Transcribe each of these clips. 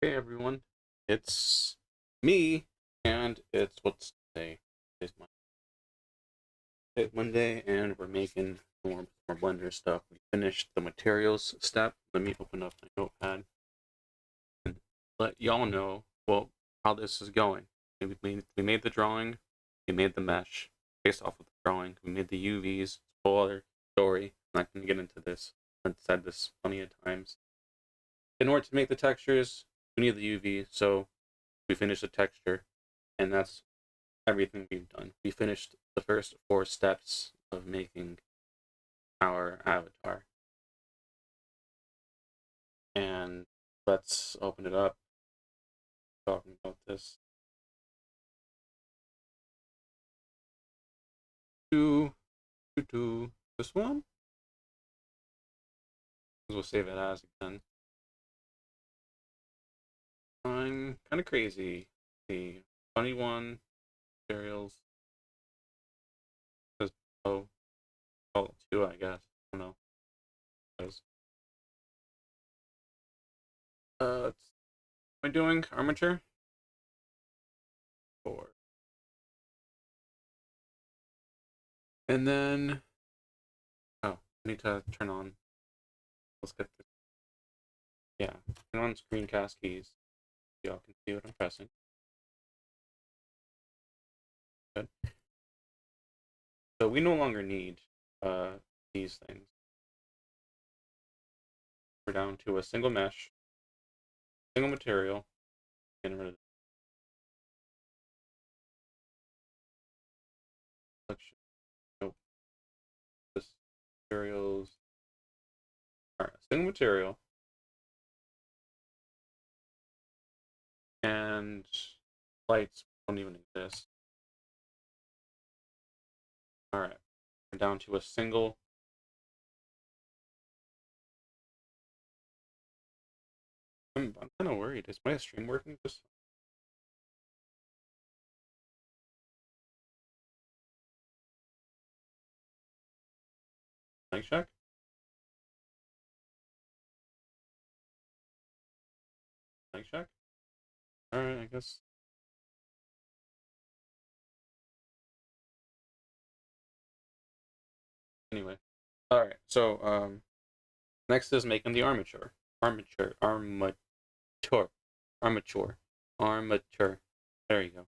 Hey everyone, it's me, and it's what's today? Today's Monday, and we're making more Blender stuff. We finished the materials step. Let me open up my notepad and let y'all know how this is going. We made the drawing, we made the mesh based off of the drawing. We made the UVs. It's a whole other story. I'm not gonna get into this. I've said this plenty of times. In order to make the textures, we need the UV, so we finished the texture, and that's everything we've done. We finished the first 4 steps of making our avatar. And let's open it up, talking about this. This one? We'll save it as again. I'm kind of crazy. The 21 materials. Oh, 2, I guess. I don't know. What am I doing? Armature? 4. And then, I need to turn on. Let's get this. Yeah, turn on screencast keys. Y'all can see what I'm pressing. Good. So we no longer need these things. We're down to a single mesh, single material, getting rid of the selection. Nope. This materials. Alright, single material. And lights don't even exist. Alright. We're down to a single. I'm kind of worried. Is my stream working this? Mic check? Mic check? Alright, I guess. Anyway. Alright, so next is making the armature. Armature. There you go.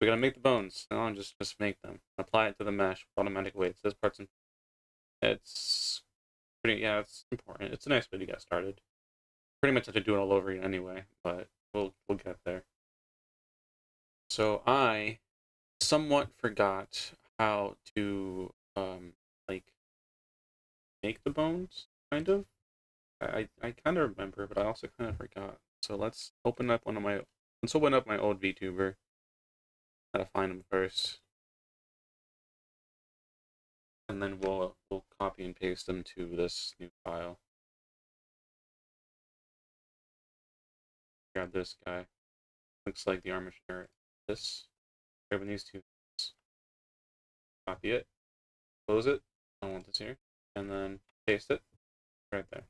We gotta make the bones. No, just make them. Apply it to the mesh with automatic weights. This part's it's pretty, yeah, it's important. It's a nice way to get started. Pretty much have to do it all over again anyway, but we'll get there. So I somewhat forgot how to like make the bones, kind of. I kind of remember, but I also kind of forgot. So let's open up my old VTuber. Gotta find them first, and then we'll copy and paste them to this new file. Grab this guy. Looks like the armature. This. Grabbing these two. Copy it. Close it. I don't want this here. And then paste it right there.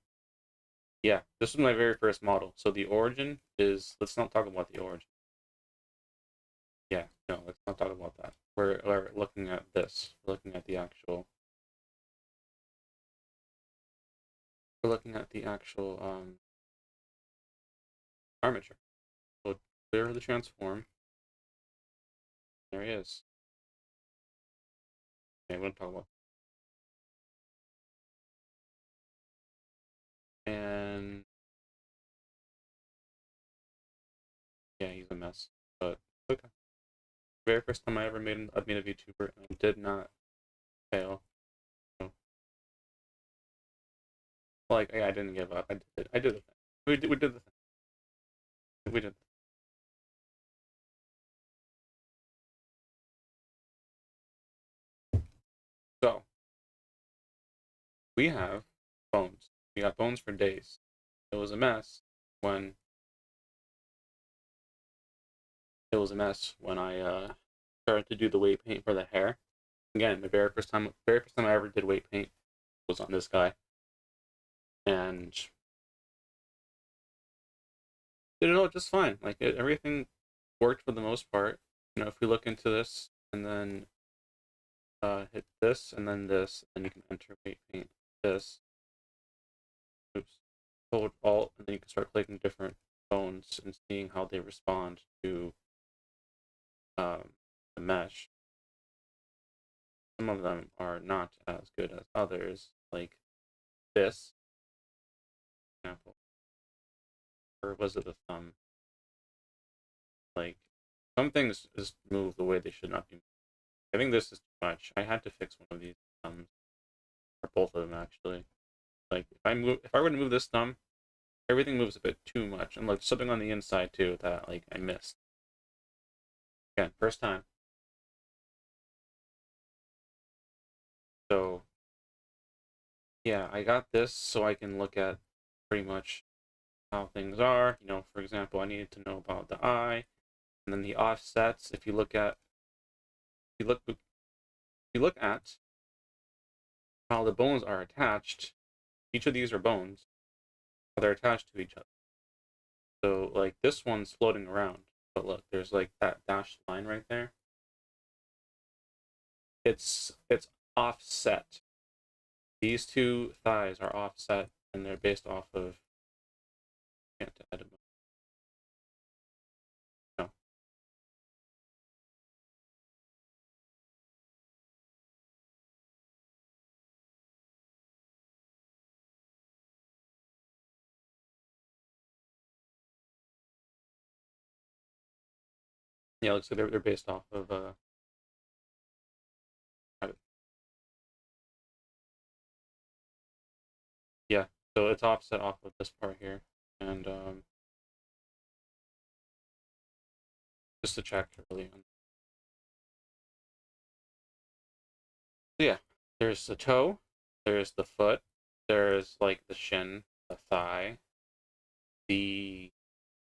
Yeah, this was my very first model. So the origin is, let's not talk about the origin. Yeah, no, let's not talk about that. We're looking at this. We're looking at the actual. We're looking at the actual armature. So clear the transform. There he is. Okay, we're gonna talk about. And yeah, he's a mess, but okay. Very first time I ever made a VTuber, and I did not fail. So, like, yeah, I didn't give up. I did it. I did the thing. We did the thing. We did. So we have bones. We got bones for days. It was a mess when I started to do the weight paint for the hair. Again, the very first time I ever did weight paint was on this guy, and did it all just fine. Like everything worked for the most part. If we look into this and then hit this and then this, then you can enter weight paint this. Oops. Hold Alt, and then you can start clicking different bones and seeing how they respond to the mesh. Some of them are not as good as others, like this example. Or was it the thumb? Like, some things just move the way they should not be moved. I think this is too much. I had to fix one of these thumbs, or both of them actually. Like, if I were to move this thumb, everything moves a bit too much, and like something on the inside too that like I missed. Again, first time. So yeah, I got this so I can look at pretty much how things are. For example, I needed to know about the eye, and then the offsets. If you look at how the bones are attached, each of these are bones, but they're attached to each other. So like this one's floating around, but look, there's like that dashed line right there. It's offset. These two thighs are offset, and they're based off of. Can't add them. No. Yeah, looks like they're based off of yeah. So it's offset off of this part here, and just to check really. So yeah, there's the toe, there's the foot, there's like the shin, the thigh, the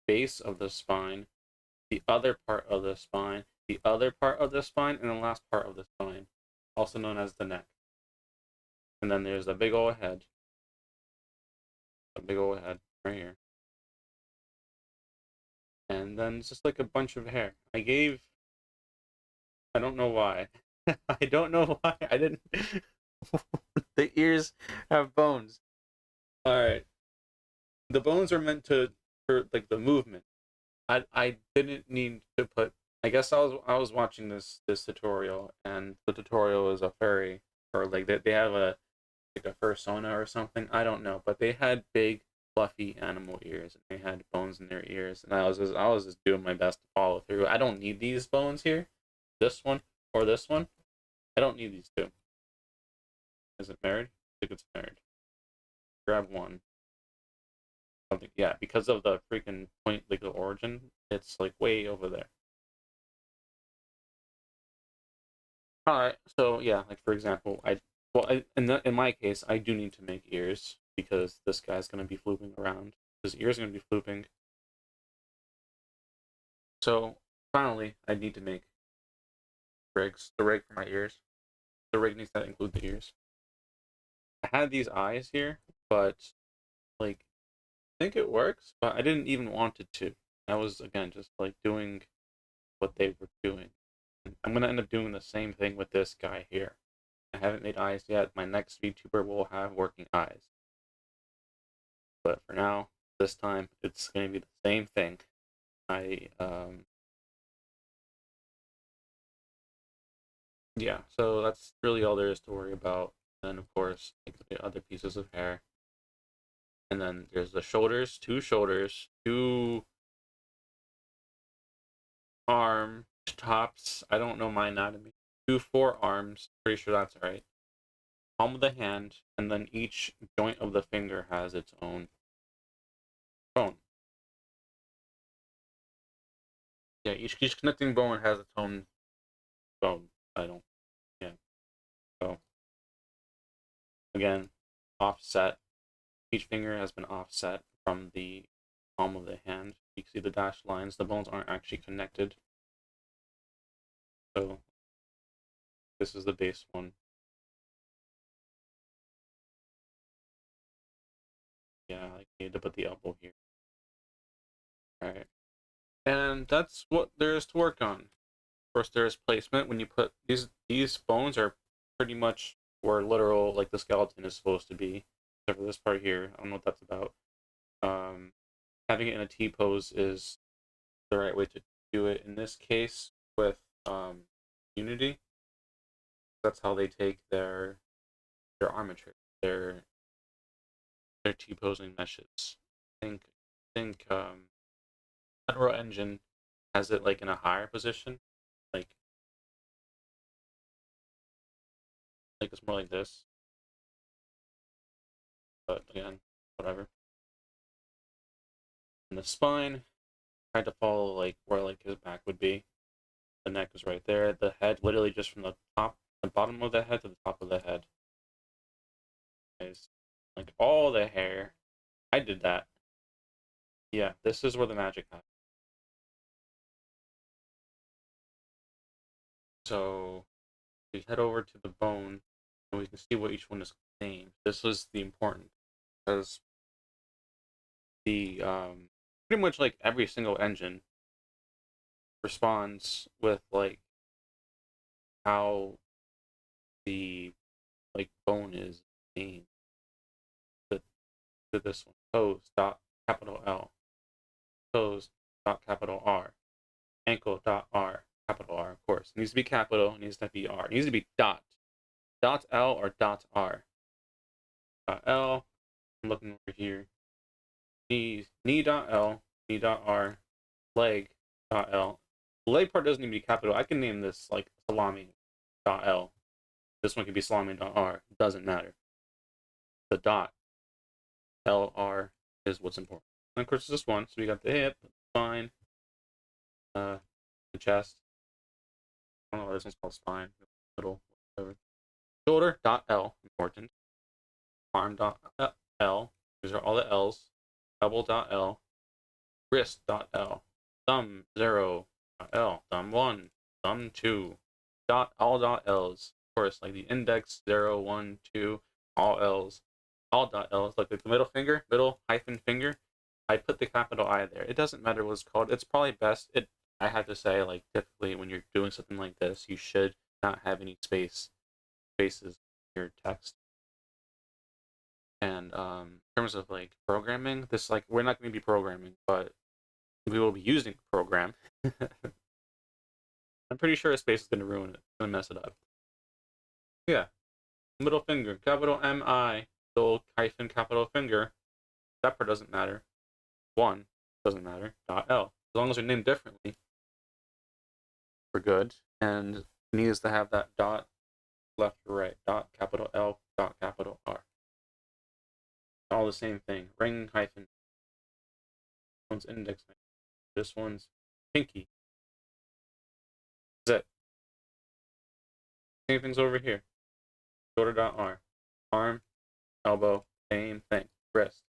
base of the spine, the other part of the spine, the other part of the spine, and the last part of the spine, also known as the neck. And then there's the big old head, right here. And then it's just like a bunch of hair. I don't know why. I don't know why. I didn't. The ears have bones. All right. The bones are meant for like the movement. I didn't need to put. I guess I was watching this tutorial, and the tutorial is a furry, or like they have a like a fursona or something. I don't know, but they had big fluffy animal ears, and they had bones in their ears, and I was just doing my best to follow through. I don't need these bones here, this one or this one. I don't need these two. Is it married? I think it's married. Grab one. Something, yeah, because of the freaking point, like the origin, it's like way over there. All right, so yeah, like for example, in my case, I do need to make ears because this guy's gonna be flooping around. His ears are gonna be flooping. So finally, I need to make rigs. The rig for my ears. The rig needs to include the ears. I had these eyes here, but like I think it works, but I didn't even want it to. I was again just like doing what they were doing. I'm gonna end up doing the same thing with this guy here. I haven't made eyes yet. My next VTuber will have working eyes. But for now, this time, it's gonna be the same thing. I, yeah, so that's really all there is to worry about. And of course, like the other pieces of hair. And then there's the shoulders, two arm tops. I don't know my anatomy. Two forearms. Pretty sure that's right. Palm of the hand, and then each joint of the finger has its own bone. Yeah, each connecting bone has its own bone. I don't. Yeah. So again, offset. Each finger has been offset from the palm of the hand. You can see the dashed lines. The bones aren't actually connected. So this is the base one. Yeah, I need to put the elbow here. Alright. And that's what there is to work on. Of course, there is placement. When you put these bones are pretty much where literal, like the skeleton is supposed to be. Except for this part here. I don't know what that's about. Having it in a T pose is the right way to do it. In this case, with Unity, that's how they take their armature, their T posing meshes. I think Unreal Engine has it like in a higher position, like it's more like this. But again, whatever. And the spine tried to follow like where like his back would be. The neck is right there. The head literally just from the bottom of the head to the top of the head. Is like all the hair. I did that. Yeah, this is where the magic happens. So we head over to the bone and we can see what each one is named. This is the important because the pretty much like every single engine responds with like how the like bone is named. To this one, toes dot capital L, toes dot capital R, ankle dot R, capital R. Of course, it needs to be capital. It needs to be R. It needs to be dot L or dot R. Dot L. I'm looking over here. Knee dot L, knee dot R, leg dot L. The leg part doesn't need to be capital. I can name this like salami dot L. This one could be salami dot R. It doesn't matter. The dot LR is what's important. And of course, it's this one. So we got the hip, the spine, the chest. I don't know why this one's called spine. Middle, whatever. Shoulder dot L, important. Arm dot L. These are all the L's. Elbow dot L. Wrist dot L. Thumb 0 dot L. Thumb 1. Thumb 2. All dot L's. Of course, like the index 0, 1, 2, all L's. All dot L's, like the middle finger, middle hyphen finger. I put the capital I there. It doesn't matter what it's called. It's probably best. I have to say, like, typically when you're doing something like this, you should not have any spaces in your text. And in terms of like programming, this like we're not going to be programming, but we will be using the program. I'm pretty sure a space is going to ruin it. It's going to mess it up. Yeah. Middle finger, capital MI, little hyphen capital finger. That part doesn't matter. 1 doesn't matter. Dot L. As long as they're named differently, we're good. And it needs to have that dot left or right. Dot capital L. Dot capital R. All the same thing. Ring hyphen. This one's index hyphen. This one's pinky. That's it. Same things over here. Shoulder dot R. Arm, elbow, same thing. Wrist.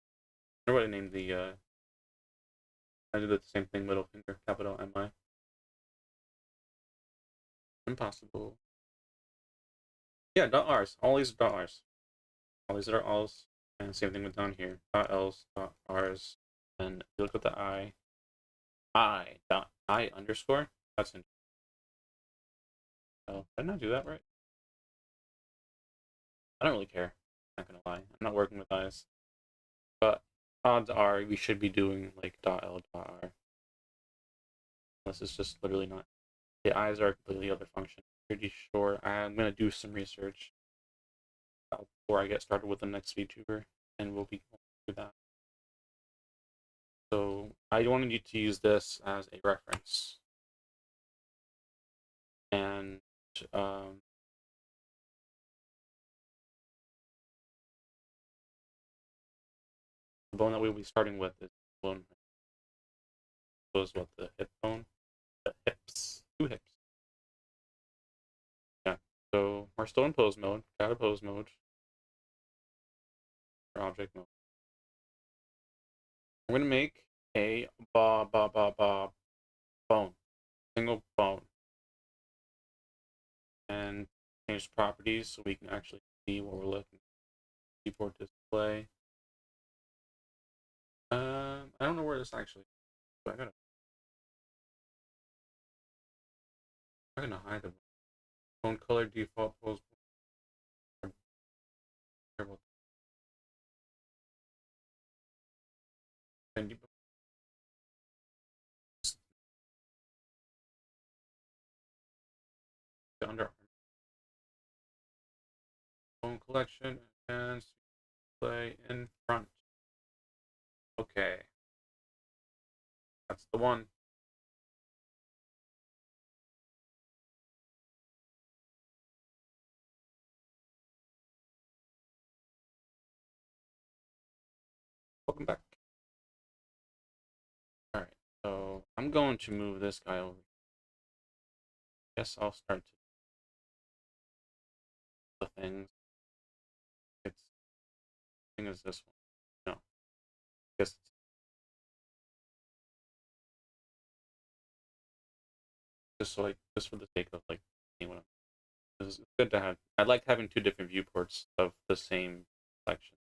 I wonder what I named the I did the same thing, middle finger, capital MI. Impossible. Yeah, dot R's. All these are dot R's. All these are alls. And same thing with down here. Dot L's, dot R's. And if you look at the I dot I underscore. That's interesting. Oh, did I not do that right? I don't really care. I'm not gonna lie. I'm not working with eyes. But odds are we should be doing like dot L dot R. Unless it's just literally not. The eyes are a completely other function. Pretty sure I'm gonna do some research before I get started with the next VTuber, and we'll be going through that. So I wanted you to use this as a reference, and the bone that we'll be starting with is bone. Was what, the hip bone, the hips, 2 hips. Yeah. So we're still in pose mode. Got a pose mode. Or object mode. I'm gonna make a bone, single bone, and change the properties so we can actually see what we're looking at. Keyboard display. I don't know where this actually. I'm gonna hide the phone color default pose. And you under phone collection and play in front. Okay, that's the one. Welcome back. Alright, so I'm going to move this guy over. Guess I'll start to the things. It's thing is this one. No. Guess just so like just for the sake of like anyone. It's good to have. I like having two different viewports of the same collection.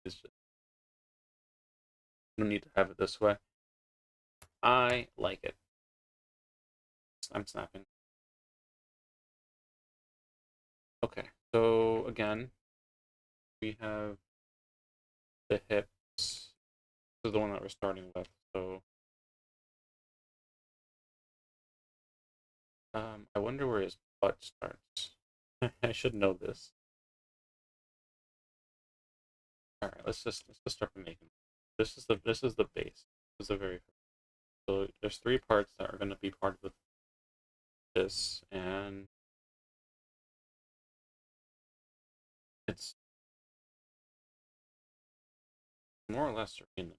It's just no need to have it this way. I like it. I'm snapping. Okay, so again, we have the hips. This is the one that we're starting with. So, I wonder where his butt starts. I should know this. All right, let's start from making. This is the base. This is the very first. So there's three parts that are going to be part of this, and it's more or less in them.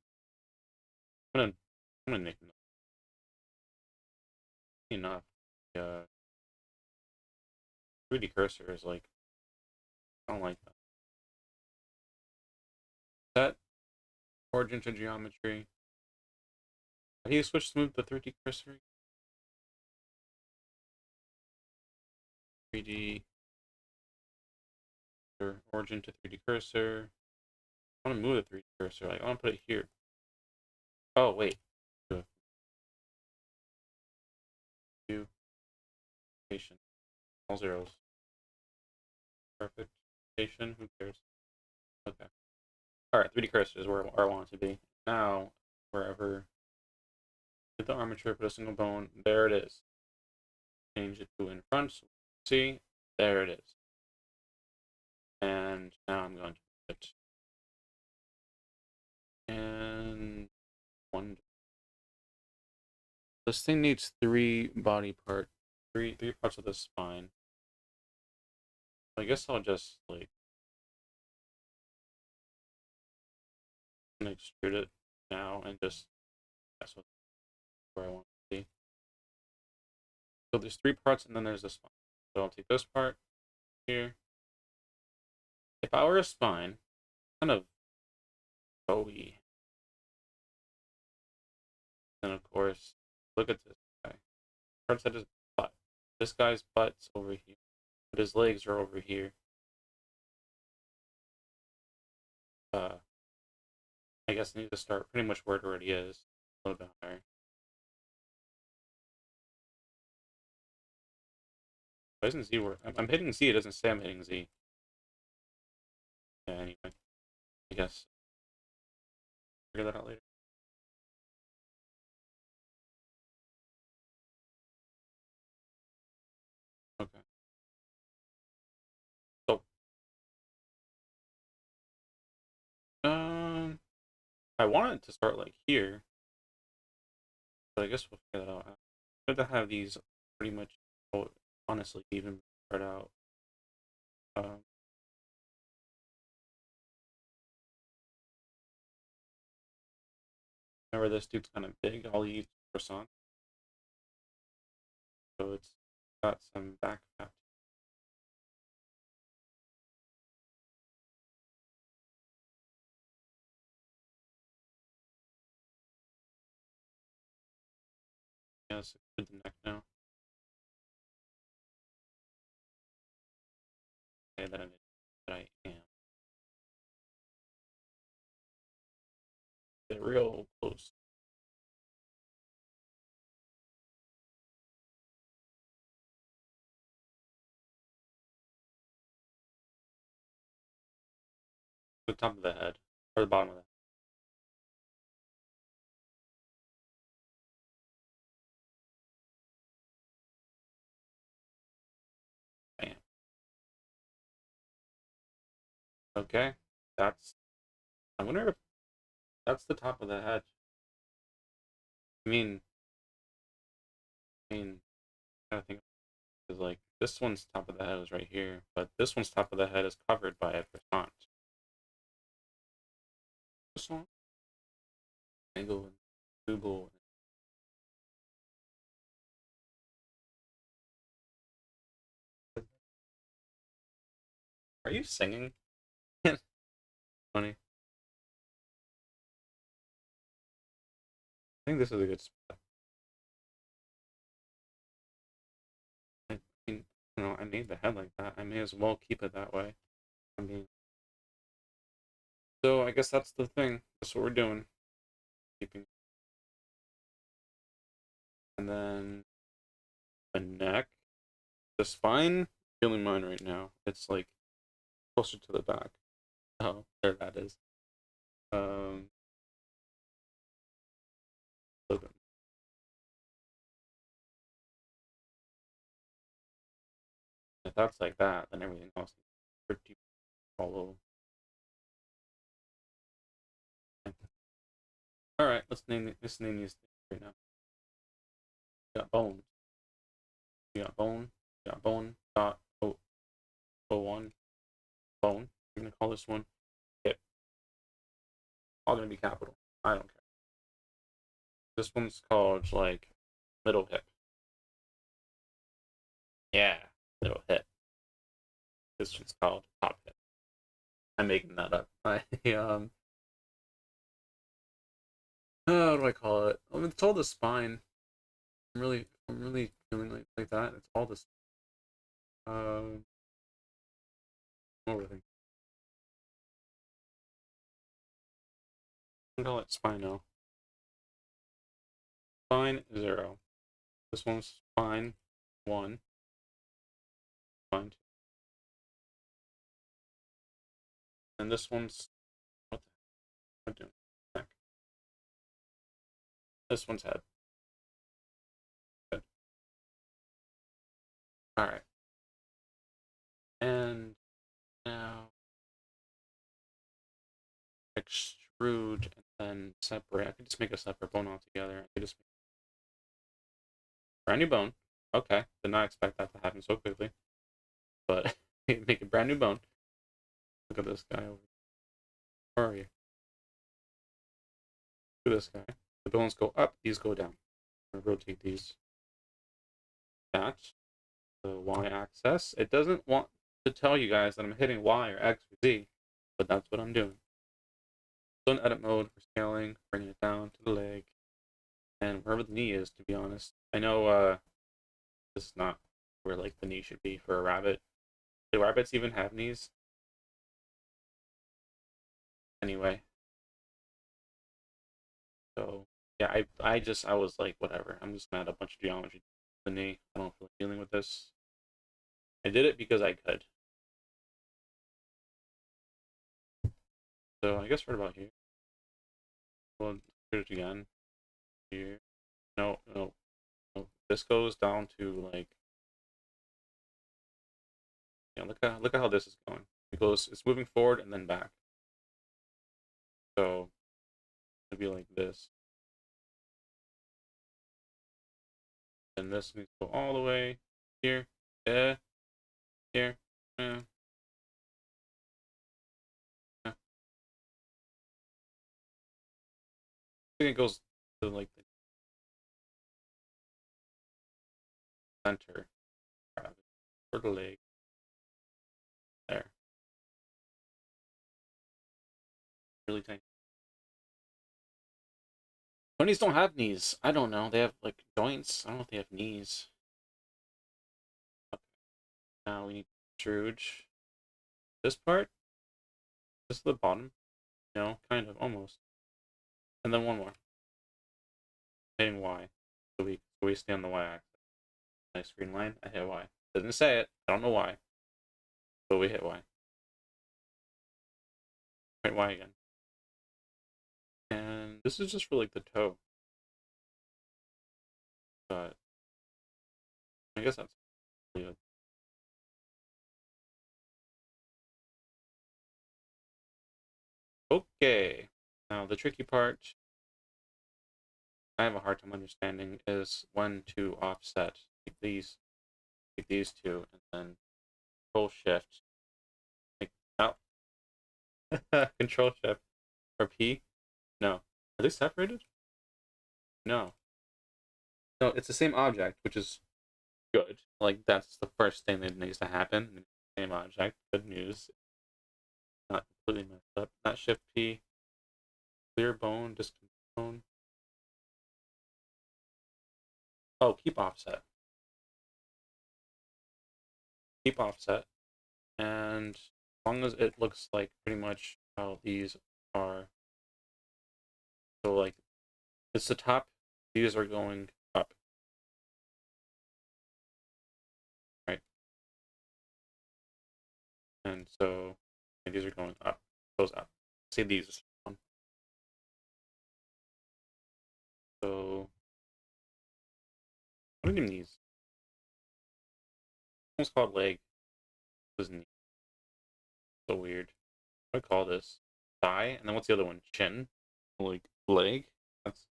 I'm gonna make enough. 3D cursor is like I don't like that. Set origin to geometry. How do you switch smooth the 3D cursor? 3D origin to 3D cursor. I want to move the 3D cursor. Like I want to put it here. Oh wait. View. Patient. All zeros. Perfect. Patient. Who cares? Okay. All right. 3D cursor is where I want it to be. Now, wherever. Hit the armature. Put a single bone. There it is. Change it to in front. So see. There it is. And now I'm going to put and one. This thing needs three body part, three parts of the spine. I guess I'll just like extrude it now and just that's where I want to be. So there's three parts and then there's the spine. So I'll take this part here. If I were a spine, kind of bowy. Then of course, look at this guy. Starts at his butt. This guy's butt's over here, but his legs are over here. I guess I need to start pretty much where it already is. A little bit higher. Why doesn't Z work? I'm hitting Z, it doesn't say I'm hitting Z. Yeah, anyway. I guess. Figure that out later. Okay. So, I wanted to start like here, but I guess we'll figure that out. I'm going to have these pretty much, honestly, even spread out. Um, Remember this dude's kind of big, I'll use croissant. So it's got some back fat. Yes, with the neck now. Okay, that I am. Get real close. The top of the head or the bottom of the head. Bam. Okay, that's. I wonder if that's the top of the head. I mean, I think is like this one's top of the head is right here, but this one's top of the head is covered by a croissant. Croissant, angle, and Google. Are you singing? Funny. I think this is a good spot. I mean, I made the head like that. I may as well keep it that way. I mean, so I guess that's the thing. That's what we're doing. Keeping, and then the neck, the spine. Feeling mine right now. It's like closer to the back. Oh, there that is. Um, a little bit. If that's like that, then everything else is pretty follow. All right, let's name these things right now. We got bones. We got bone. We got bone. Dot O1 bone. I'm gonna call this one hip. All gonna be capital. I don't care. This one's called like middle hip. Yeah, middle hip. This one's called top hip. I'm making that up. How do I call it? I mean, it's all the spine. I'm really feeling like that. It's all this. Overthink. I'm gonna call it spino. Spine 0. This one's spine 1. Spine 2. And this one's what the heck am I doing? Neck. This one's head. Good. All right. And now extrude and then separate. I could just make a separate bone altogether. I could just make a brand new bone. Okay, did not expect that to happen so quickly. But make a brand new bone. Look at this guy over. Where are you? Look at this guy. The bones go up, these go down. I'm gonna rotate these. That the y-axis. It doesn't want to tell you guys that I'm hitting y or x or z, but that's what I'm doing. So in edit mode for scaling, bringing it down to the leg, and wherever the knee is, to be honest. I know this is not where like the knee should be for a rabbit. Do rabbits even have knees? Anyway, so yeah, I was like, whatever. I'm just gonna add a bunch of geometry to the knee. I don't feel like dealing with this. I did it because I could. So I guess right about here. Well, here's again. Here. No, no, no. This goes down to like, look at how this is going. It's moving forward and then back. So it'd be like this. And this needs to go all the way here. Yeah. Here. Yeah. Yeah. I think it goes to like the center for the leg. There. Really tiny. Ponies don't have knees. I don't know. They have like joints. I don't know if they have knees. Okay. Now we need to extrude this part. This is the bottom. No, kind of, almost. And then one more. Hitting Y. So we stay on the Y axis. Nice green line. I hit Y. Doesn't say it. I don't know why. But we hit Y. Wait, why again? And this is just for like the toe. But I guess that's really good. Okay. Now the tricky part I have a hard time understanding is when to offset. Take these two, and then Control Shift. Like, oh, Control Shift or P. No, are they separated? No, no, it's the same object, which is good. Like that's the first thing that needs to happen. Same object. Good news. Not completely messed up. Not Shift P. Clear bone. Distant bone. Oh, keep offset. Keep offset. And as long as it looks like pretty much how these are, so like it's the top, these are going up, right? And so these are going up, goes up. Say these. So what are these? Almost called leg. This is neat. So weird. What do I call this? Thigh, and then what's the other one? Chin, like leg. That's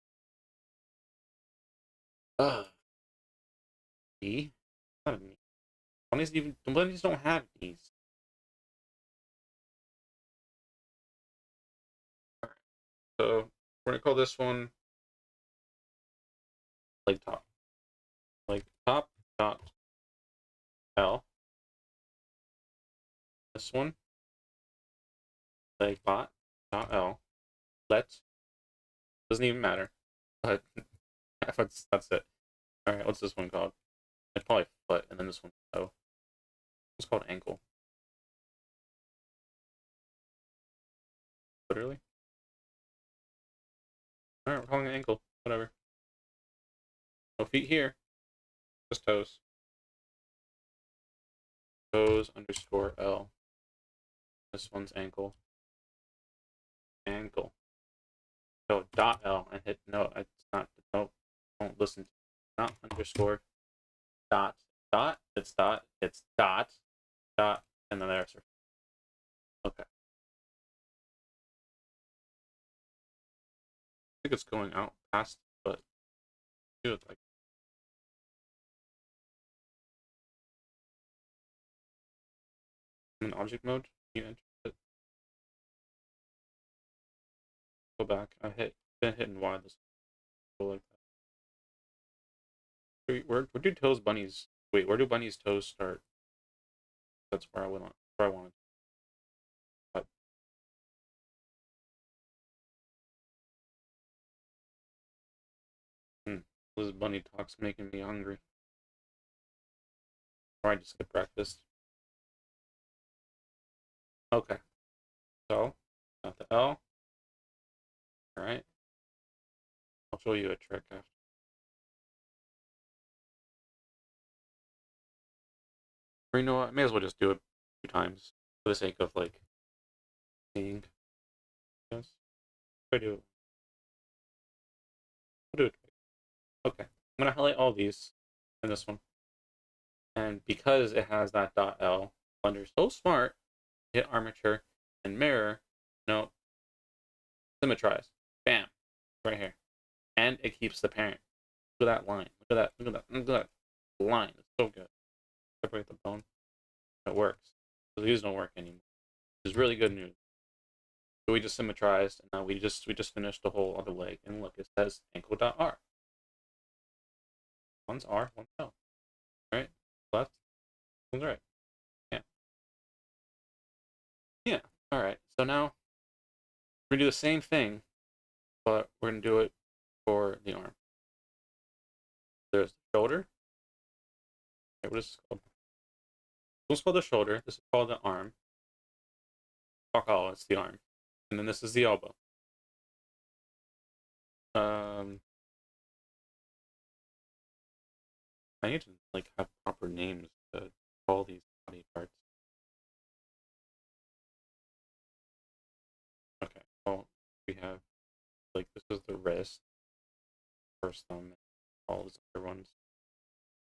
knee. Not a knee. Bunnies don't have knees. All right. So we're gonna call this one leg top. Leg top dot L. This one leg bot dot L. Let doesn't even matter. But that's it. All right. What's this one called? It's probably foot, and then this one toe. It's called ankle. Literally. All right. We're calling it ankle. Whatever. No feet here. Just toes. Toes underscore L. This one's ankle. Ankle. No, dot L and hit no, it's not no, don't listen to not underscore dot it's dot and then there's okay. I think it's going out past but do it like in object mode. You enter it, go back. Been hitting Y this go like that. Where do toes bunnies wait, where do bunnies toes start? That's where I went on where I wanted. But this bunny talk's making me hungry. Or I just skip breakfast. Okay. So got the L. Alright. I'll show you a trick after. Or you know what? I may as well just do it 2 times for the sake of like seeing. Yes. If I do it. I'll do it. Okay. I'm gonna highlight all these in this one. And because it has that .l, Blender's so smart, hit armature and mirror, no, symmetrize. Bam. Right here. And it keeps the parent. Look at that line. Look at that. Look at that. Look at that line. It's so good. Separate the bone. It works. So these don't work anymore. It's really good news. So we just symmetrized, and now we just finished the whole other leg. And look, it says ankle.r. One's R, one's L. Right? Left, one's right. Yeah. Yeah. All right. So now we're gonna do the same thing, but we're gonna do it for the arm. There's the shoulder. Okay, what is this called? This is called the shoulder. This is called the arm. Oh, it's the arm. And then this is the elbow. I need to like have proper names to call these body parts. first thumb, and all those other ones.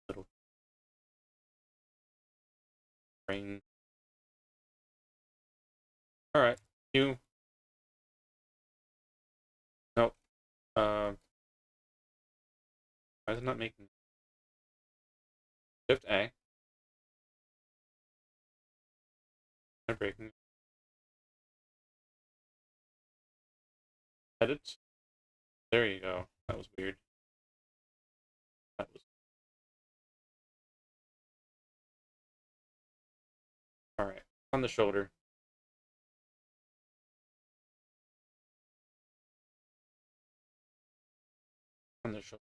Little brain. All right, you. Nope. Why is it not making Shift A? I'm breaking. Edit. There you go. That was weird. That was. All right. On the shoulder. On the shoulder.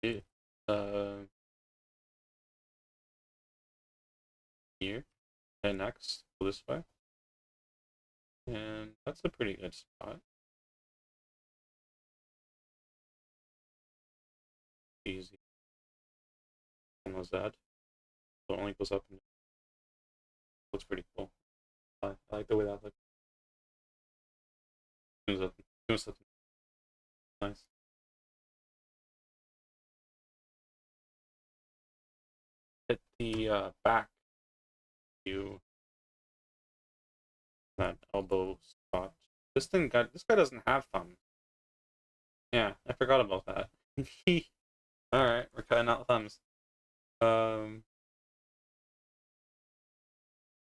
Yeah. Here. And next, go this way. And that's a pretty good spot. Easy. And was that? So it only goes up and looks pretty cool. I like the way that looks. Doing something nice. Hit the back view, that elbow spot. This guy doesn't have thumbs. Yeah, I forgot about that. All right, we're cutting out thumbs.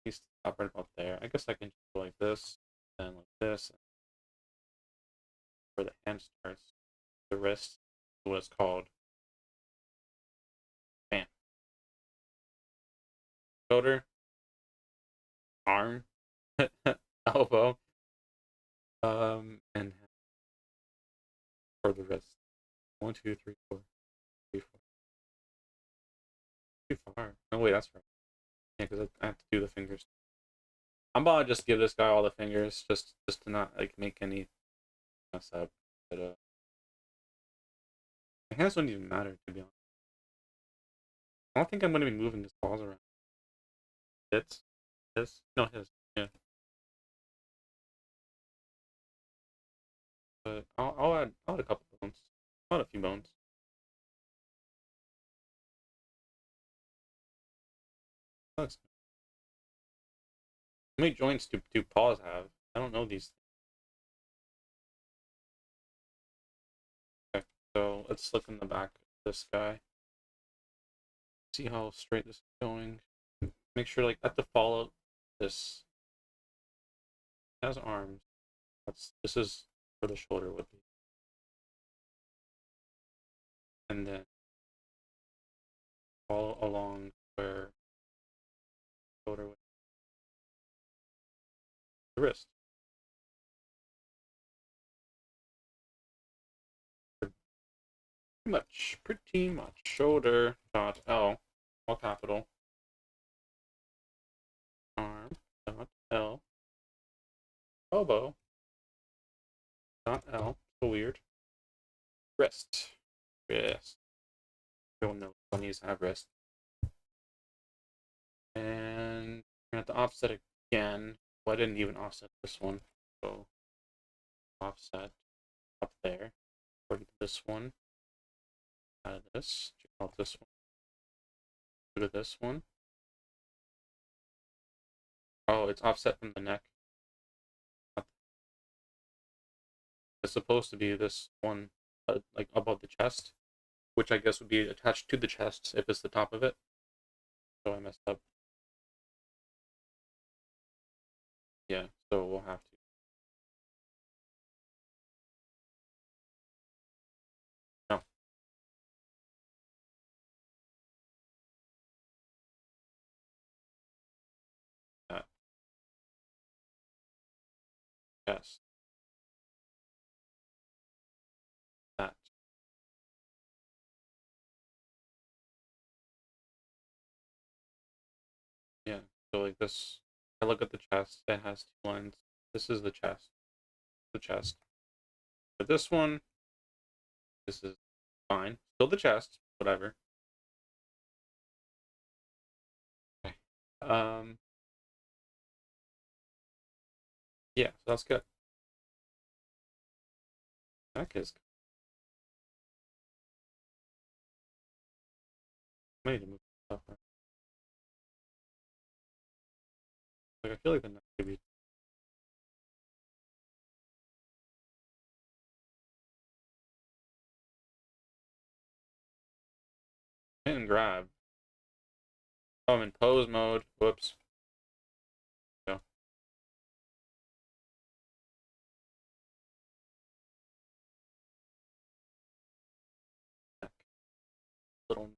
He's stop right about there. I guess I can go like this, and like this. Where the hand starts, the wrist, what it's called. Bam. Shoulder, arm, elbow, and for the wrist. 1, 2, 3, 4, 3, 4. Too far. No, wait, that's right. Yeah, because I have to do the fingers. I'm about to just give this guy all the fingers, just to not like make any mess up. But my hands don't even matter, to be honest. I don't think I'm gonna be moving his balls around. His, no, his, yeah. But I'll add a couple bones. I'll add a few bones. That's how many joints do paws have? I don't know these. Okay, so let's look in the back of this guy. See how straight this is going. Make sure like at the follow this has arms. This is where the shoulder would be. And then follow along where the shoulder would be. The wrist. Pretty much. Shoulder dot L, all capital. Arm dot L. Elbow dot L. So weird. Wrist. Wrist. Don't know. Bunnies have wrist. And we're at the offset again. Well, I didn't even offset this one. So offset up there. According to this one. Out of this. Check out this one. Go to this one. Oh, it's offset from the neck. It's supposed to be this one, like above the chest, which I guess would be attached to the chest if it's the top of it. So I messed up. Yeah, so we'll have to. No. That. Chest. That. Yeah. So like this, I look at the chest. It has two lines. This is the chest. The chest. But this one, this is fine. Still the chest. Whatever. Okay. Yeah. So that's good. Neck is I need to move stuff around. Like, I feel like the neck could be. And grab. Oh, I'm in pose mode. Whoops. Go. Little.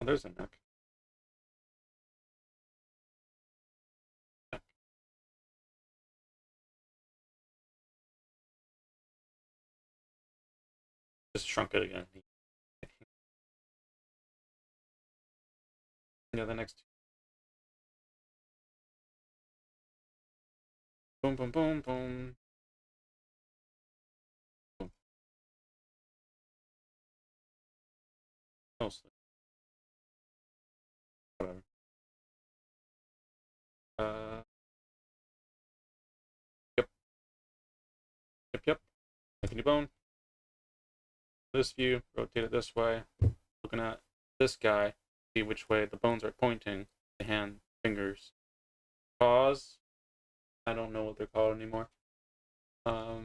Oh, there's a neck. Just shrunk it again. Yeah, the next. Boom, boom, boom, boom. Boom. Mostly. Whatever. Yep. Yep, yep. Like a new bone. This view, rotate it this way. Looking at this guy, see which way the bones are pointing. The hand, fingers. Paws. I don't know what they're called anymore. Go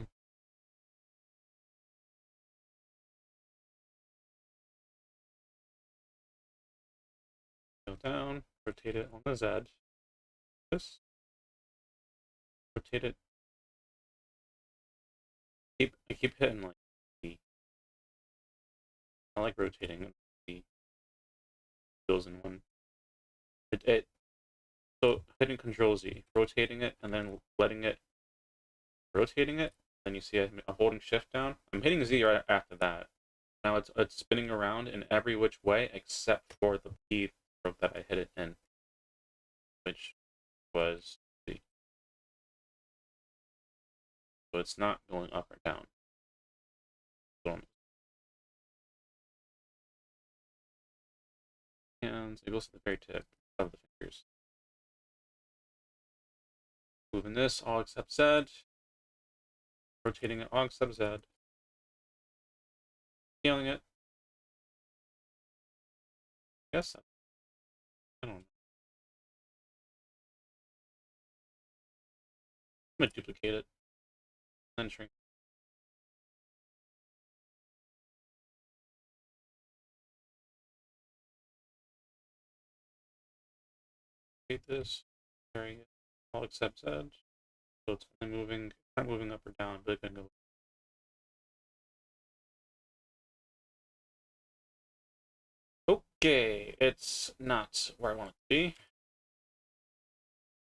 down, rotate it on this edge. This. Rotate it. I keep hitting like the. I like rotating the wheels in one. So hitting Control Z, rotating it, and then letting it, rotating it. Then you see I'm holding Shift down. I'm hitting Z right after that. Now it's spinning around in every which way except for the P that I hit it in, which was Z. So it's not going up or down. And it goes to the very tip of the fingers. Moving this, all except Z. Rotating it, all except Z. Scaling it. Yes. I don't know. I'm gonna duplicate it. Then shrink. Duplicate this. Carrying it. All except Z. So it's only moving, not moving up or down, but it's gonna go. Okay, it's not where I want it to be.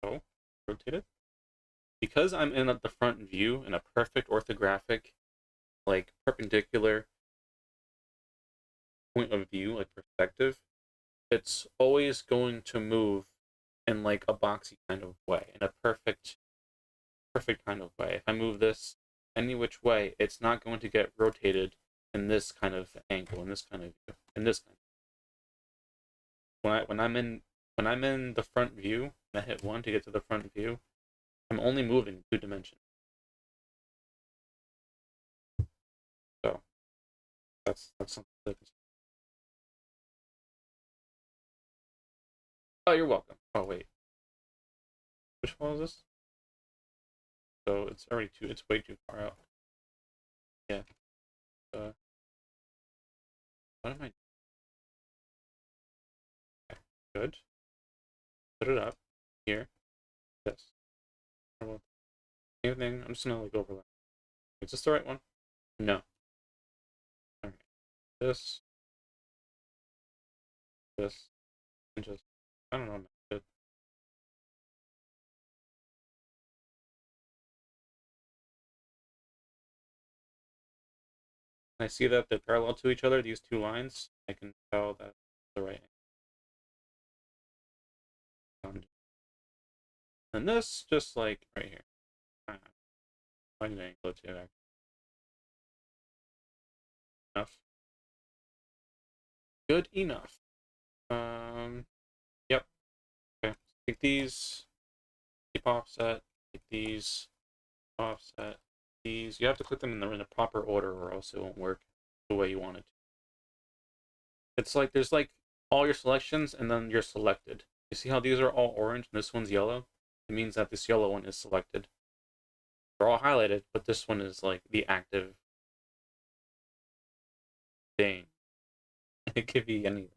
So, rotate it. Because I'm in the front view in a perfect orthographic, like perpendicular point of view, like perspective, it's always going to move in like a boxy kind of way, in a perfect kind of way. If I move this any which way, it's not going to get rotated in this kind of angle, in this kind of view, in this kind. When I'm in the front view, and I hit 1 to get to the front view, I'm only moving 2 dimensions. So that's something to consider. Oh, you're welcome. Oh wait, which one is this? So it's already it's way too far out. Yeah. What am I? Okay, good. Put it up here. Yes. Same thing. I'm just gonna like overlap. Is this the right one? No. Alright. This. This. And just, I don't know. Good. I see that they're parallel to each other, these two lines. I can tell that's the right angle. And this, just like right here. Find an angle to it. Enough. Good enough. Yep. Okay. Take these. Keep offset. Take these. Offset. These. You have to click them in the proper order, or else it won't work. the way you want it to. It's like there's like all your selections and then you're selected. You see how these are all orange and this one's yellow? It means that this yellow one is selected. They're all highlighted, but this one is like the active thing. It could be anything.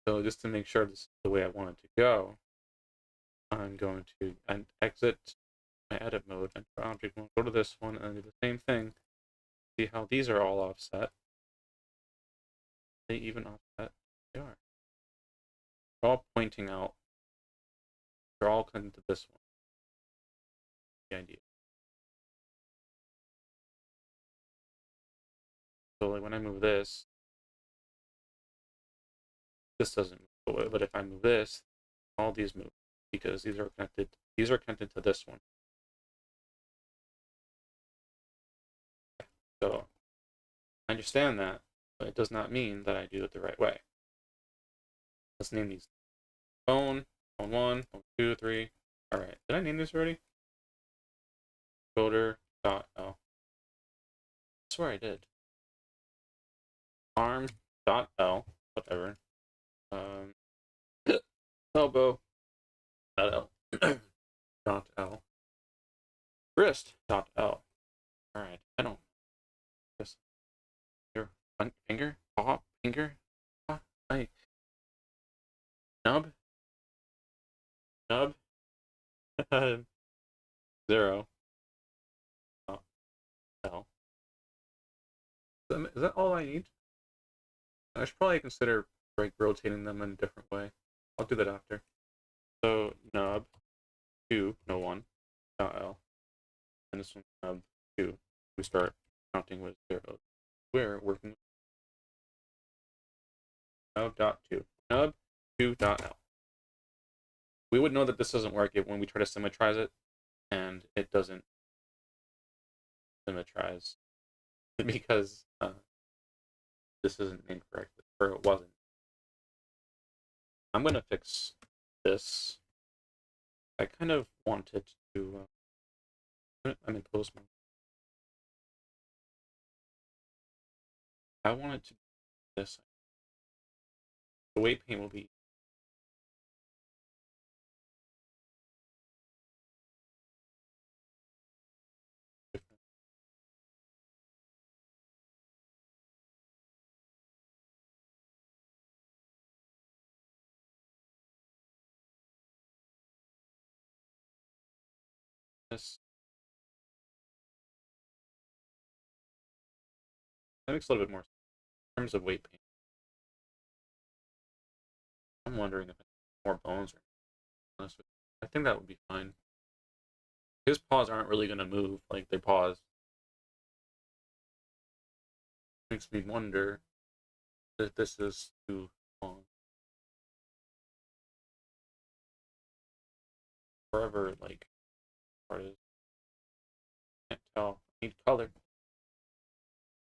So just to make sure this is the way I want it to go, I'm going to exit my edit mode, enter object mode, go to this one, and do the same thing. See how these are all offset. They even offset. They are. They're all pointing out. They're all coming to this one. The idea. So like when I move this, this doesn't move. But if I move this, all these move because these are connected. These are connected to this one. So I understand that, but it does not mean that I do it the right way. Let's name these. Phone 1, phone 2, 3. All right. Did I name this already? Coder.l. I swear I did. Arm.l. Whatever. Elbow.l. .l. Wrist.l. Alright, I don't. Just your finger, paw, finger, like nub, 0. L. Is that all I need? I should probably consider like rotating them in a different way. I'll do that after. So nub 2, no 1, .l, and this one nub 2. We start counting with 0. We're working with nub.2, nub2.l. We would know that this doesn't work when we try to symmetrize it, and it doesn't symmetrize because this isn't named correctly, or it wasn't. I'm gonna fix this. I kind of wanted to. I'm in post mode. I wanted to do this. The weight paint will be different. This that makes a little bit more sense in terms of weight paint. I'm wondering if I need more bones or honest with you. I think that would be fine. His paws aren't really gonna move like their paws. Makes me wonder if this is too long. Wherever like part is. Can't tell. I need color.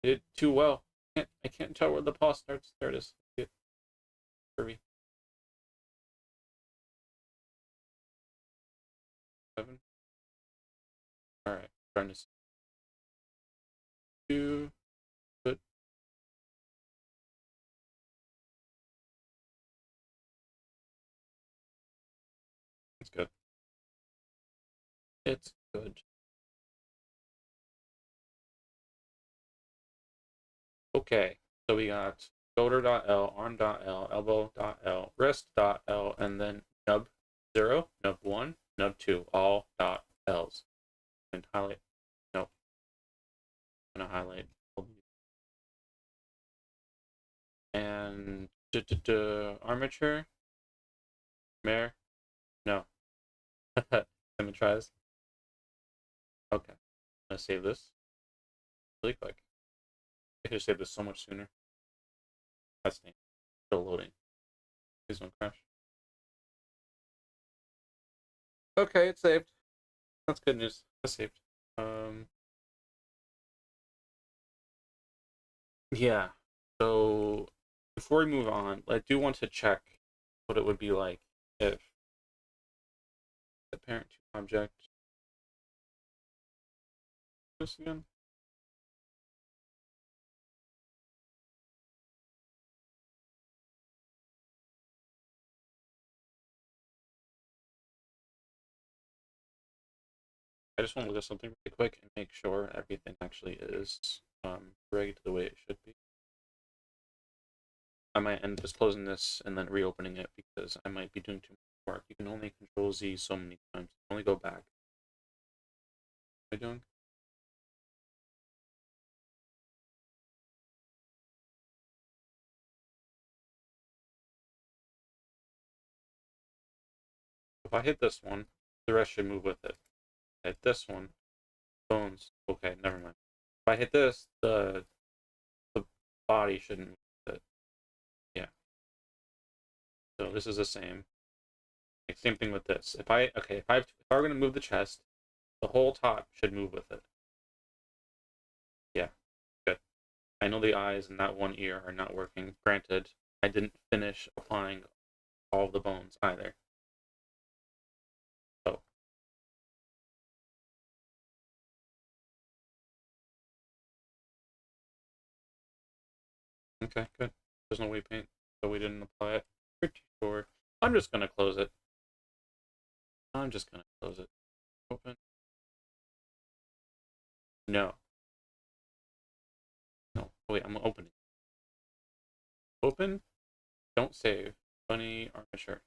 Did too well. I can't tell where the paw starts. There it is. Get curvy. 7. Alright, trying to see. 2. Good. It's good. It's good. Okay, so we got shoulder.l, arm.l, elbow.l, wrist.l, and then nub 0, nub 1, nub 2, all dot L's. And highlight. Nope. I'm gonna highlight. And armature. Mare. No. Symmetrize. Okay. I'm gonna save this really quick. I could have saved this so much sooner. That's neat. Still loading. Please don't crash. Okay, it's saved. That's good news. It's saved. Yeah. So before we move on, I do want to check what it would be like if the parent to object. This again. I just want to look at something really quick and make sure everything actually is rigged the way it should be. I might end up just closing this and then reopening it because I might be doing too much work. You can only control Z so many times. Only go back. What am I doing? If I hit this one, the rest should move with it. I hit this one, bones. Okay, never mind. If I hit this, the body shouldn't move with it. Yeah. So this is the same. Like, same thing with this. If I were gonna move the chest, the whole top should move with it. Yeah, good. I know the eyes and that one ear are not working. Granted, I didn't finish applying all of the bones either. So okay, good. There's no weight paint, so we didn't apply it. Pretty sure. I'm just gonna close it. I'm just gonna close it. Open. No. No. Oh, wait, I'm opening. Open. Don't save. Funny Armature.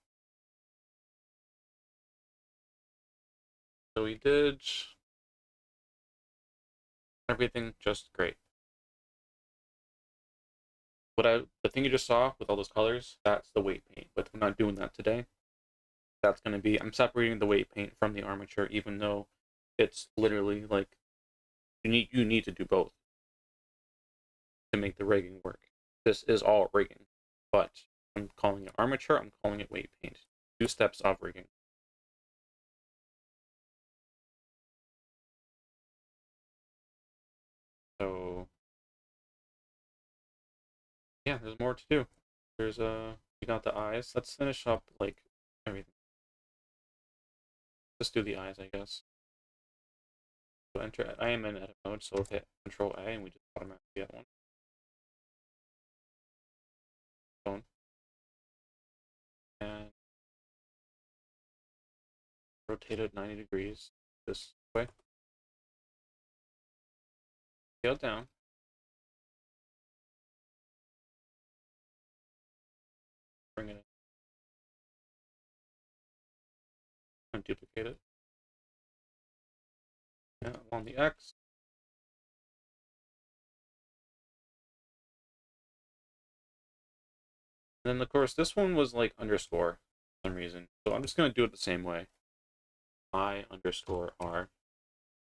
So we did everything just great. The thing you just saw with all those colors, that's the weight paint. But I'm not doing that today. That's gonna be I'm separating the weight paint from the armature, even though it's literally like you need to do both to make the rigging work. This is all rigging, but I'm calling it armature. I'm calling it weight paint. 2 steps of rigging. So yeah, there's more to do. There's we got the eyes. Let's finish up like everything. Let's do the eyes, I guess. So enter. I am in edit mode, so we'll hit Control A, and we just automatically get one. Phone. And rotate it 90 degrees this way. Scale down. Bring it in. And duplicate it. And on the X. And then of course this one was like underscore for some reason. So I'm just gonna do it the same way. I underscore R,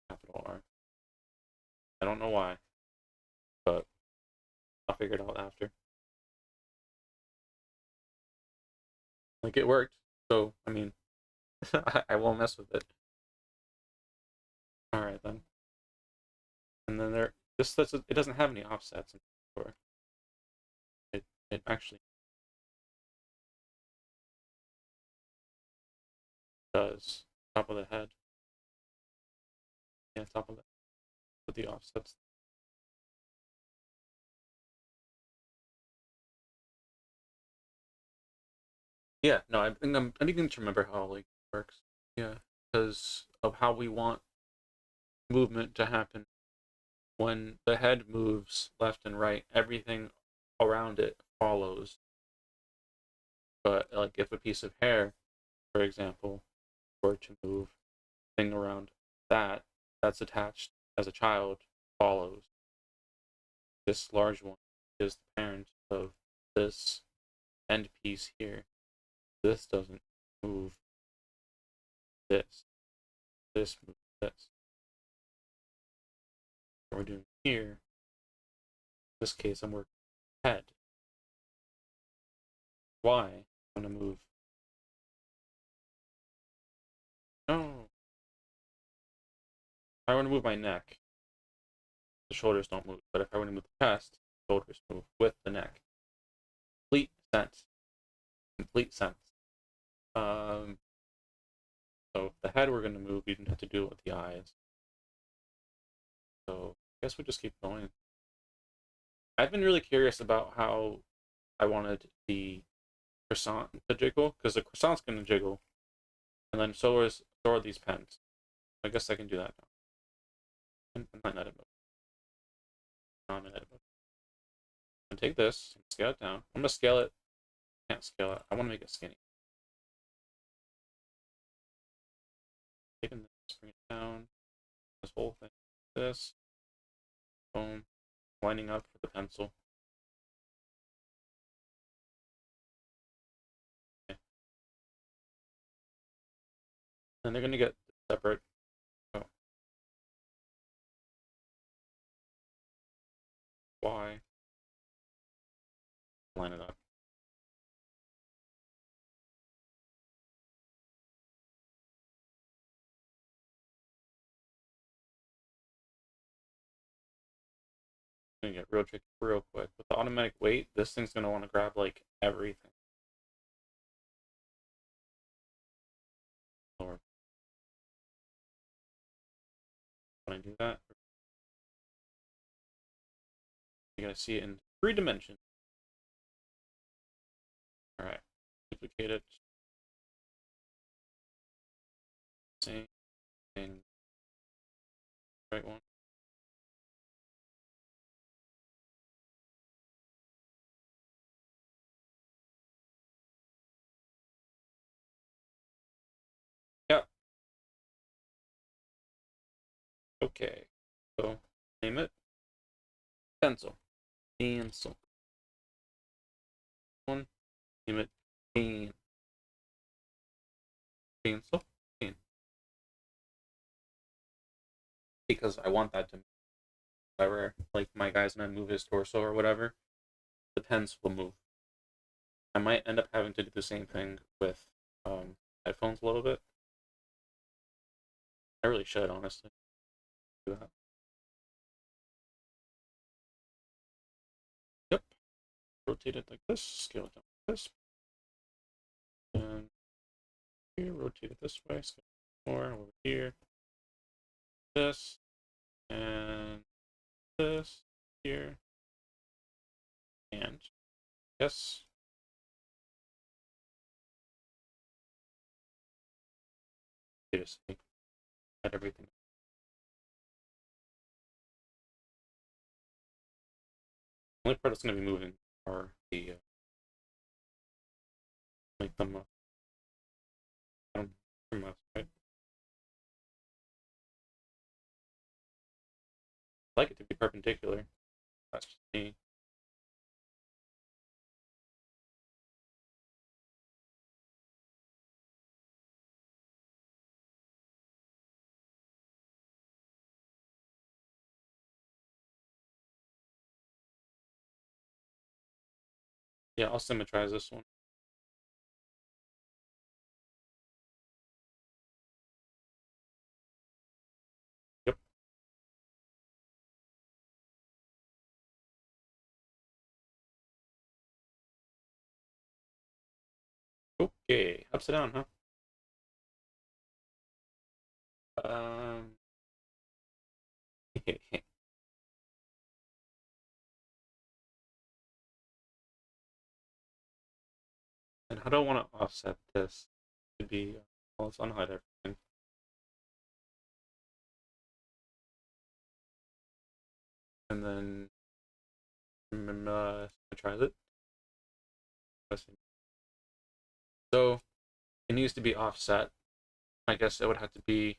capital R. I don't know why, but I'll figure it out after. Like it worked, so I mean, I won't mess with it. All right then. And then it doesn't have any offsets. Or it actually does. Top of the head. Yeah, top of it with the offsets. Yeah, no, I need to remember how like it works. Yeah, because of how we want movement to happen. When the head moves left and right, everything around it follows. But like if a piece of hair, for example, were to move thing around that's attached as a child follows. This large one is the parent of this end piece here. This doesn't move this. This moves this. What we're doing here, in this case, I'm working head. Why? I'm going to move. No. If I want to move my neck, the shoulders don't move. But if I want to move the chest, the shoulders move with the neck. Complete sense. Complete sense. So the head we're going to move, we didn't have to do it with the eyes. So I guess we'll just keep going. I've been really curious about how I wanted the croissant to jiggle, because the croissant's going to jiggle, and then so are these pens. I guess I can do that now. I'm not in edit mode. No, I'm in edit mode. I'm gonna take this and scale it down. I'm gonna scale it. Can't scale it. I want to make it skinny. Taking this, bring it down. This whole thing. This. Boom. Lining up for the pencil. Okay. And they're gonna get separate. Oh. Y. Line it up. Gonna get real tricky real quick. With the automatic weight, this thing's gonna want to grab like everything. Or when I do that, you're gonna see it in 3 dimensions. Alright, duplicate it. Same thing. Right one. Yep. Okay. So name it pencil. Pencil. One. Name it pen. Pencil. Pen. Because I want that to whatever, like my guy's gonna move his torso or whatever, the pens will move. I might end up having to do the same thing with headphones a little bit. I really should, honestly, do that. Yep. Rotate it like this, scale it down like this. And here, rotate it this way, scale it more over here. This. And this here. And yes. Just add everything. The only part that's going to be moving are the like the mouse, right? I like it to be perpendicular. That's just me. Yeah, I'll symmetrize this one. Yep. Okay, upside down, huh? Um. And how do I want to offset this to be? Well, let's unhide everything. And then symmetrize it. So it needs to be offset. I guess it would have to be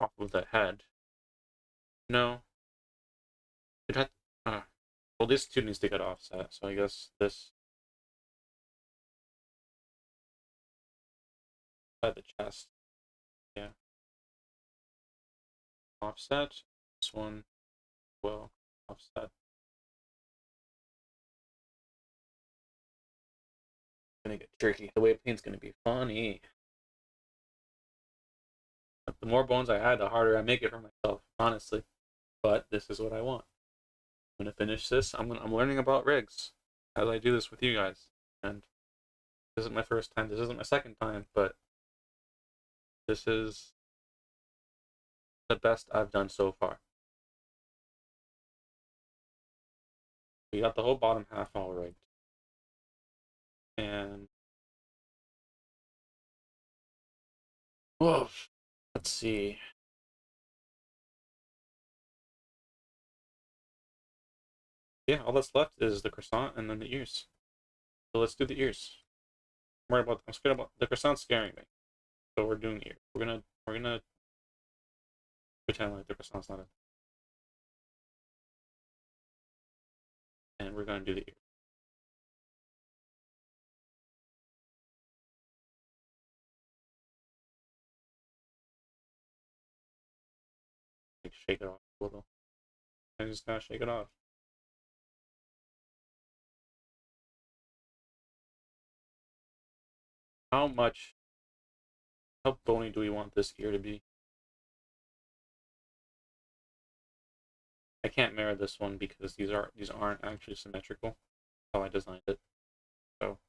off of the head. No. It had. Well, this too needs to get offset. So I guess this by the chest. Yeah. Offset. This one will offset. It's gonna get tricky. The way it paint's gonna be funny. The more bones I add, the harder I make it for myself, honestly. But this is what I want. I'm gonna finish this. I'm learning about rigs as I do this with you guys, and this is my first time. This isn't my second time, but this is the best I've done so far. We got the whole bottom half all rigged, and whoa, Let's see. Yeah, all that's left is the croissant and then the ears. So let's do the ears. I'm scared about the croissant scaring me. So we're doing ears. We're gonna pretend like the croissant's not a, and we're gonna do the ears. Like shake it off a little. I just gotta shake it off. How much how bony do we want this ear to be? I can't mirror this one because these aren't actually symmetrical. How I designed it. So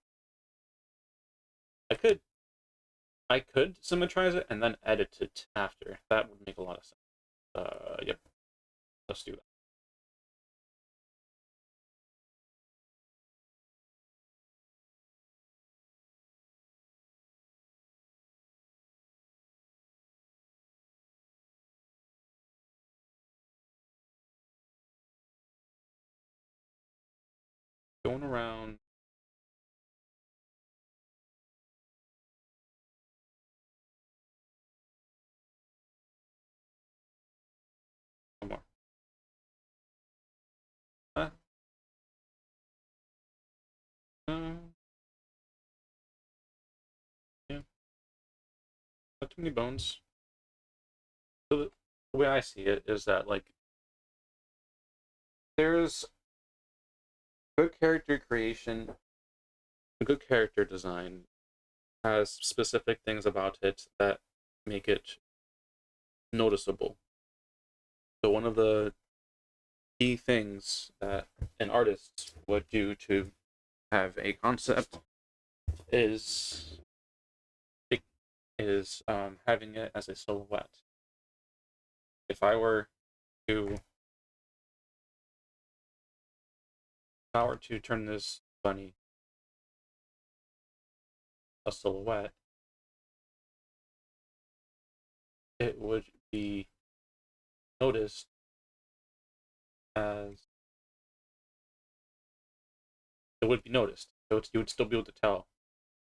I could I could symmetrize it and then edit it after. That would make a lot of sense. Yep. Let's do that. Going around. One more. Ah, yeah. Not too many bones. So the way I see it is that like there's good character creation, good character design has specific things about it that make it noticeable. So one of the key things that an artist would do to have a concept is having it as a silhouette. If I were to turn this bunny a silhouette, it would be noticed as it would be noticed. So you would still be able to tell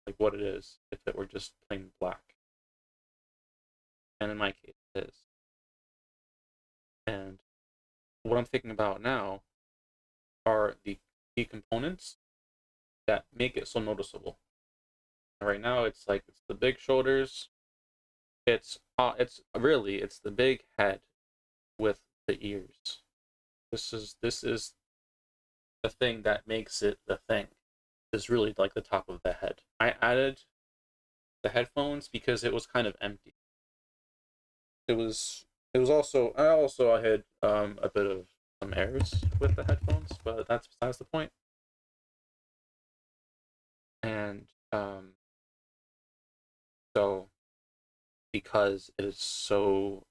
like what it is if it were just plain black. And in my case, it is. And what I'm thinking about now are the key components that make it so noticeable. And right now, it's the big shoulders. It's the big head with the ears. This is the thing that makes it the thing. Is really like the top of the head. I added the headphones because it was kind of empty. I had a bit of some errors with the headphones, but that's besides the point. And so because it is so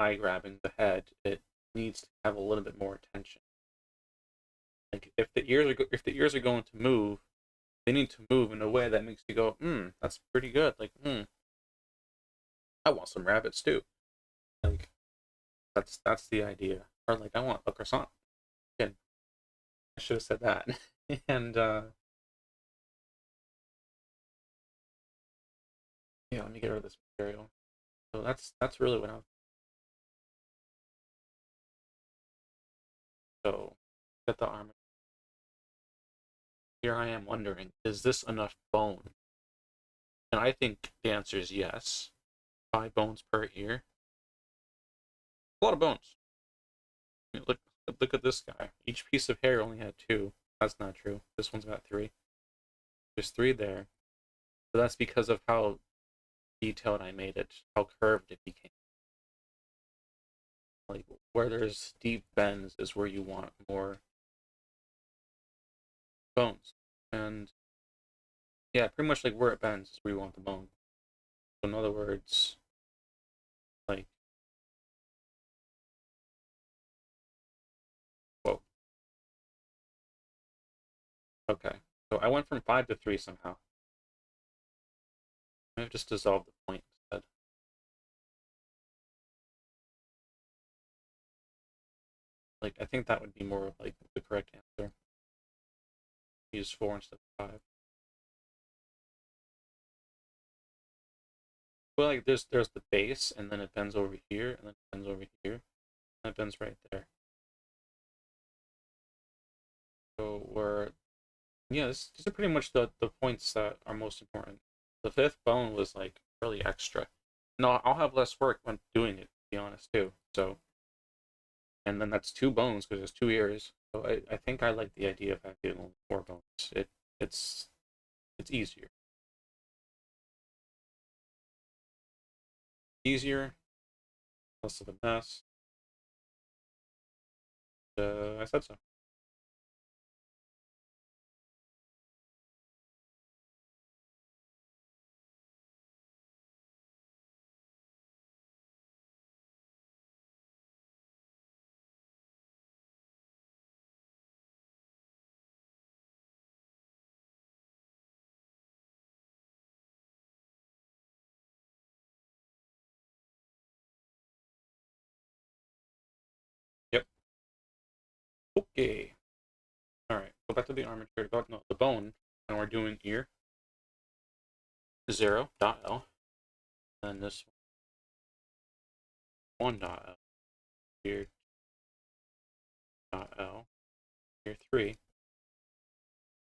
eye grabbing the head, it needs to have a little bit more attention. Like if the ears are going to move, they need to move in a way that makes you go, that's pretty good. Like, I want some rabbits too. Like that's the idea. Or like I want a croissant. Again, I should have said that. And yeah, let me get rid of this material. So that's really what I'm. So get the armor. Here I am wondering, is this enough bone? And I think the answer is yes. 5 bones per ear. A lot of bones. Look at this guy. Each piece of hair only had 2. That's not true. This one's got 3. There's 3 there. So that's because of how detailed I made it, how curved it became. Like where there's deep bends is where you want more bones. And yeah, pretty much like where it bends is where you want the bone. So in other words, like whoa. Okay. So I went from 5 to 3 somehow. I've just dissolved the point instead. Like, I think that would be more of like the correct answer. Use 4 instead of 5. Well, like there's the base, and then it bends over here, and then it bends over here, and it bends right there. So we're yeah, these are pretty much the points that are most important. The fifth bone was like really extra. No, I'll have less work when doing it, to be honest too. So, and then that's 2 bones because there's 2 ears. So I think I like the idea of having only 4 bones. It's it's easier, less of a mess. I said so. Yep. Okay. All right. Go back to the armature. No, the bone, and we're doing ear 0.l, and this 1.l, ear 2.l, ear 3,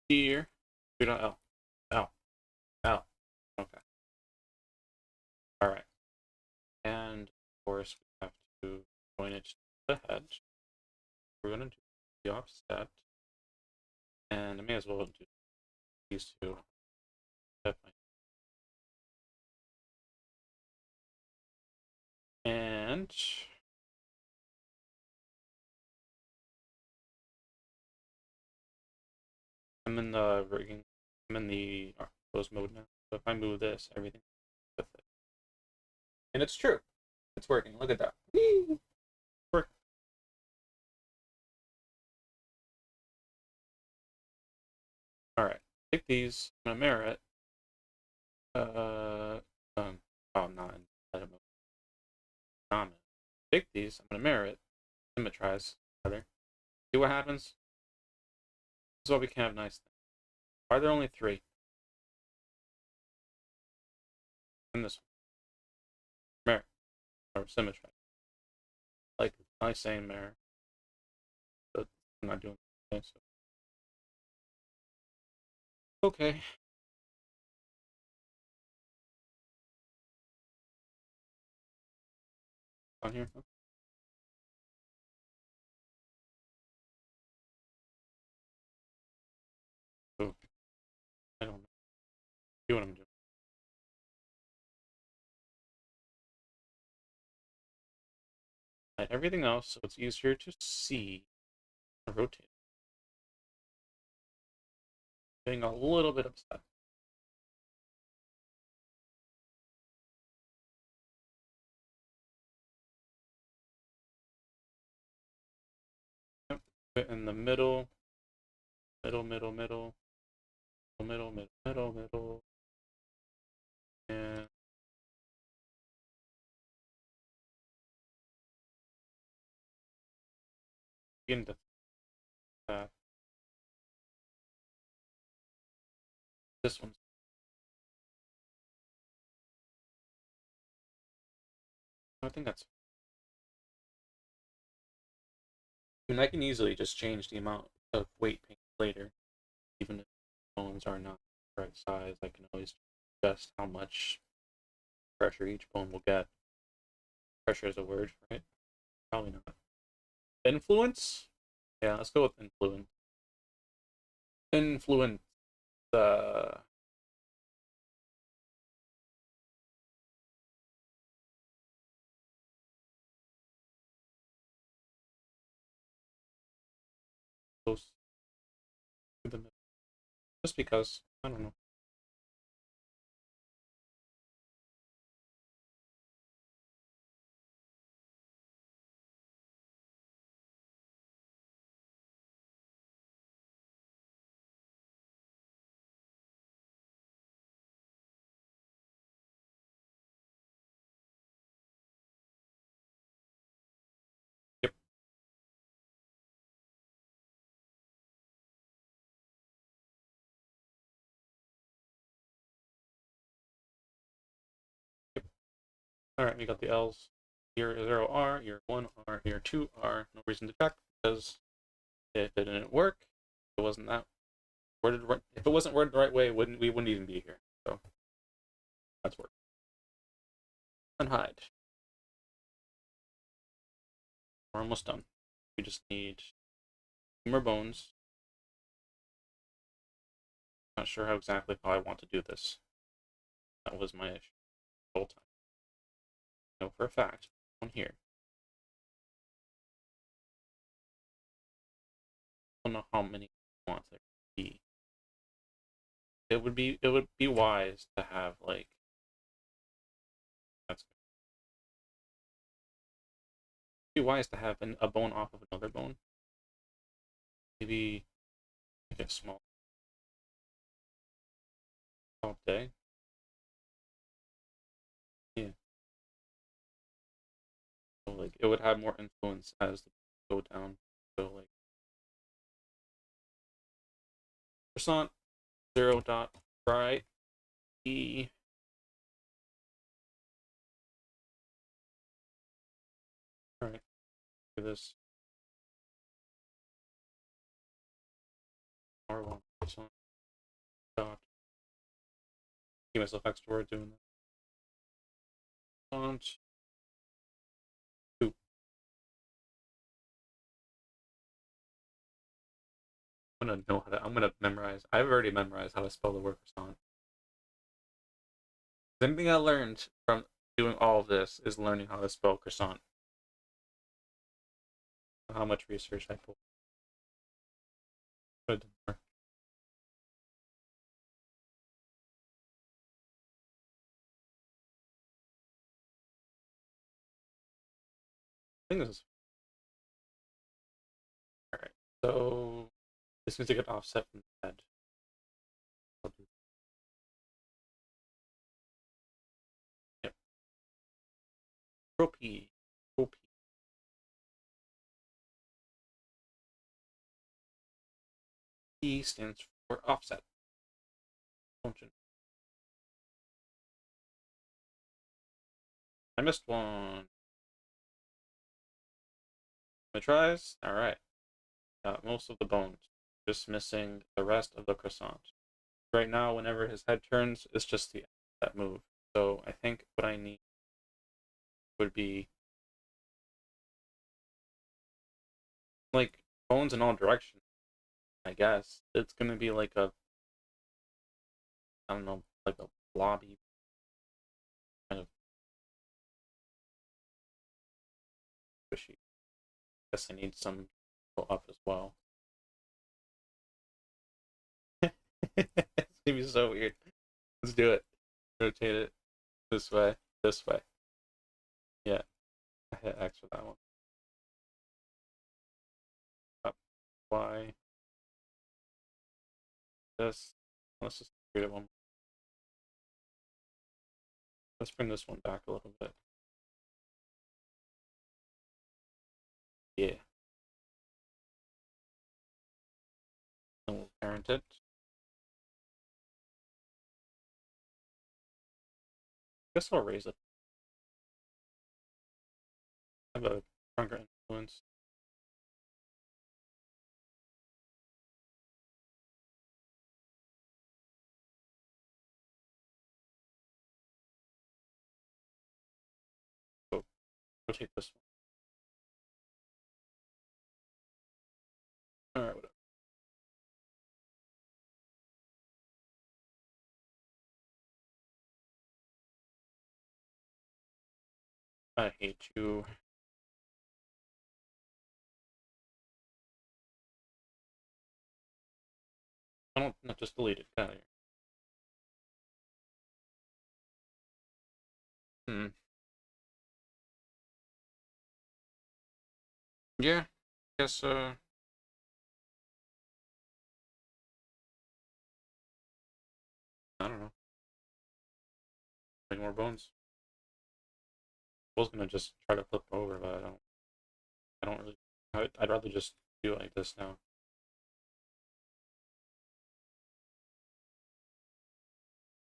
ear 3.l, l, l. Okay. All right. And of course we have to join it to the head. We're gonna do the offset, and I may as well do these two. And I'm in the rigging. I'm in the close mode now. So if I move this, everything with it. And it's true. It's working. Look at that. Whee! Work. All right. Take these. I'm gonna mirror it. Oh, not in edit mode. Not take these. I'm gonna mirror it. Symmetrize. Rather. See what happens. This is why we can have nice things. Why are there only 3? In this one. Mirror. Or symmetry. Like, nice saying mirror. But I'm not doing it. So. Okay. On here. Oh, I don't know. See what I'm doing. Everything else, so it's easier to see. Rotate. Getting a little bit upset. Yep. Put in the middle, middle, middle, middle, middle, middle, middle, middle, and begin to that. This one's. I think that's. I mean, I can easily just change the amount of weight paint later, even if bones are not the right size. I can always adjust how much pressure each bone will get. Pressure is a word, right? Probably not. Influence? Yeah, let's go with influence. Influence. Uh, close to the middle. Just because, I don't know. Yep. Alright, we got the L's. Here 0R, here 1R, here 2R. No reason to check because if it didn't work, it wasn't that worded right. If it wasn't worded the right way, we wouldn't even be here. So that's work. Unhide. We're almost done. We just need 2 more bones. Not sure how exactly how I want to do this. That was my issue the whole time. I know for a fact, one here. I don't know how many I want there to be. It would be wise to have like that's good. It'd be wise to have a bone off of another bone. Maybe make it small. All day. Yeah. So like it would have more influence as the go down. So like percent 0 dot right e. All right. Do this. R1 percent dot. Give myself extra word doing that. Font 2. I'm gonna memorize. I've already memorized how to spell the word croissant. The thing I learned from doing all of this is learning how to spell croissant. How much research I pulled. Good. I think this is alright. So this needs to get offset from the head. Yep. Tropy. Tropy. E stands for offset function. I missed one. My tries? Alright. Got most of the bones. Just missing the rest of the croissant. Right now, whenever his head turns, it's just that move. So I think what I need would be like bones in all directions. I guess it's gonna be like a, I don't know, like a blobby kind of squishy. Guess I need some go up as well. It's gonna be so weird. Let's do it. Rotate it this way, this way. Yeah, I hit X for that one. Up, Y. This. Let's just create it one. Let's bring this one back a little bit. Yeah. And we'll parent it. I guess I'll raise it. Have a stronger influence. So rotate this one. Alright, whatever. I hate you. I don't not just delete it. Get out of here. Hmm. Yeah. Guess I don't know. Make more bones. I was gonna just try to flip over, but I don't really. I'd rather just do it like this now.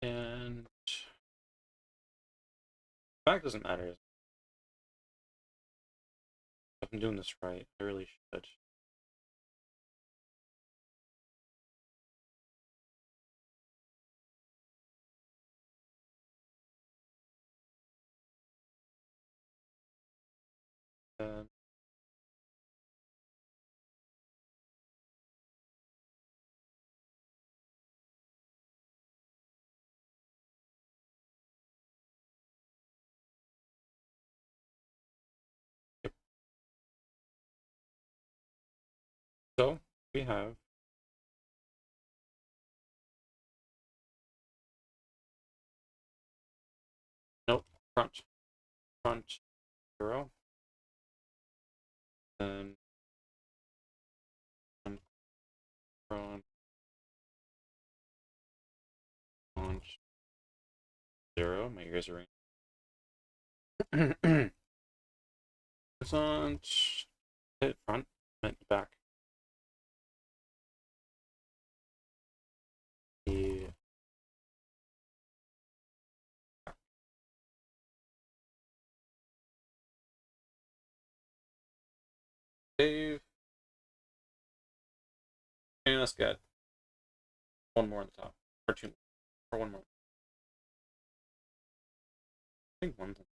And fact doesn't matter. If I'm doing this right, I really should. Uh, yep. So we have nope front 0, then front 0. My ears are ringing. Front, hit front, meant back. Yeah. Save. And that's good. One more on the top. Or two more. Or one more. I think one's. I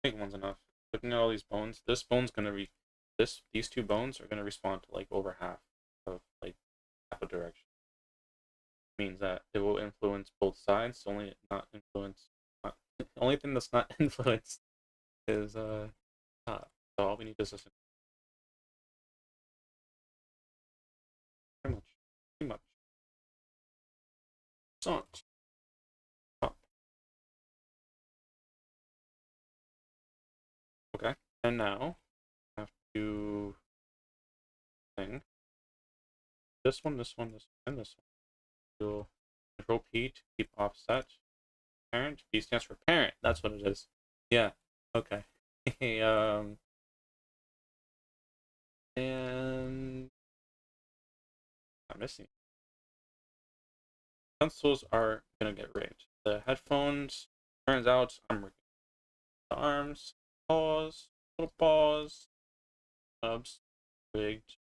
think one's enough. Looking at all these bones, this bone's gonna these two bones are gonna respond to like over half of like half a direction. Means that it will influence both sides. Only not influence. The only thing that's not influenced is top. So all we need is this. Pretty much. Pretty much. Front. Top. Okay. And now I have to thing. This one, this one, this one, and this one. You'll Control P to keep offset. Parent. P stands for parent. That's what it is. Yeah. Okay. And I'm missing. Consoles are gonna get rigged. The headphones. Turns out I'm rigging. The arms. Paws. Little paws. Nubs. Rigged.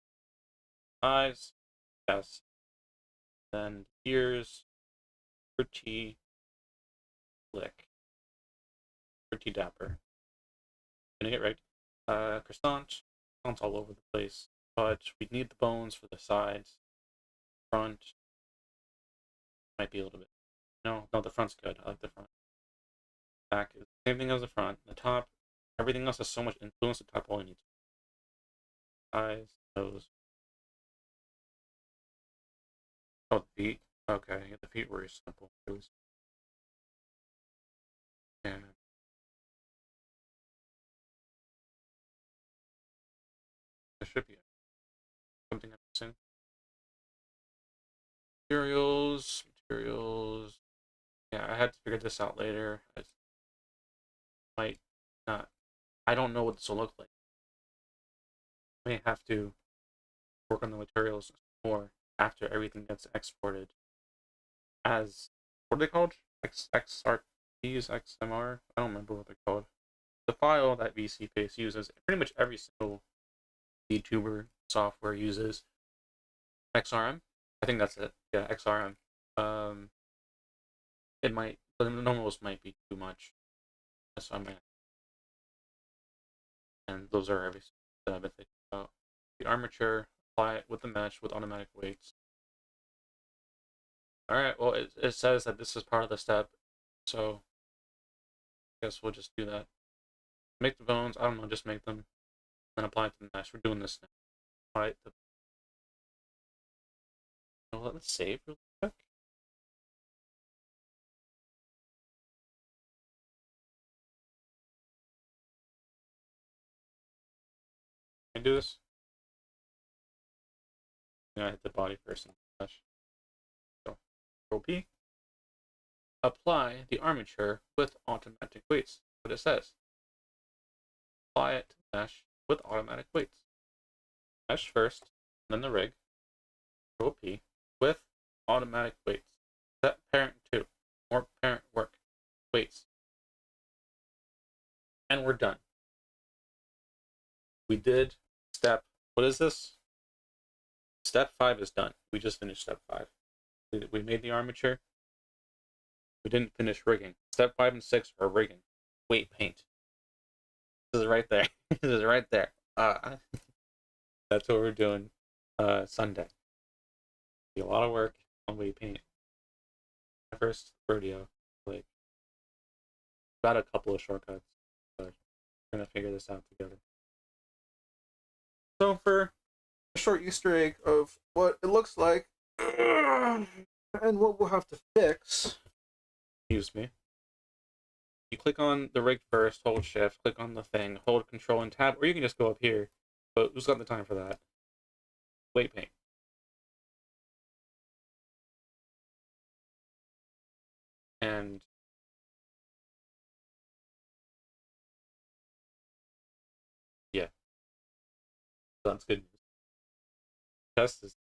Eyes. Yes. Then ears. Pretty slick. Pretty dapper. Gonna get rigged. Croissant. Croissants all over the place. But we need the bones for the sides. Front. Might be a little bit. No, the front's good. I like the front. Back is the same thing as the front. The top, everything else has so much influence. The top only needs eyes, nose. Oh, the feet. Okay, the feet were simple. It was. And there should be something I'm missing. Materials. Yeah, I had to figure this out later. I might not. I don't know what this will look like. I may have to work on the materials more after everything gets exported as what are they called? XRPs, XMR? I don't remember what they're called. The file that VCface uses, pretty much every single VTuber software uses XRM. I think that's it. Yeah, XRM. It might, but the normals might be too much. That's what I might. And those are everything that I've been thinking about. The armature, apply it with the mesh with automatic weights. Alright, well, it says that this is part of the step, so I guess we'll just do that. Make the bones, I don't know, just make them, then apply it to the mesh. We're doing this now. Alright, let's save real quick. Can I do this? Yeah, I hit the body first and mesh. So, Control P. Apply the armature with automatic weights. What it says. Apply it to the mesh with automatic weights. Mesh first, then the rig. Control P with automatic weights. Set parent 2. More parent work. Weights. And we're done. We did step, what is this? Step 5 is done. We just finished step 5. We made the armature. We didn't finish rigging. Step 5 and 6 are rigging. Weight paint. This is right there. This is right there. That's what we're doing Sunday. Be a lot of work on weight paint. My first rodeo. Like, got a couple of shortcuts, but we're gonna figure this out together. So for a short Easter egg of what it looks like and what we'll have to fix. Excuse me. You click on the rig first, hold shift, click on the thing, hold control and tab, or you can just go up here, but who's got the time for that? Weight paint. And yeah, that's good news. Test is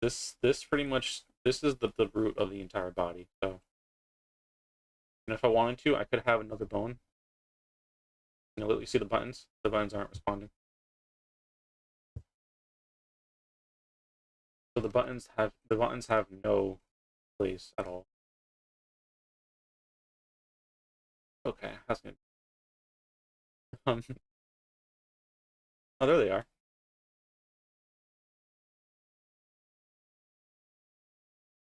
this pretty much, this is the root of the entire body. So, and if I wanted to, I could have another bone. You know, you see the buttons? The buttons aren't responding. So the buttons have no place at all. Okay, that's good. Oh, there they are.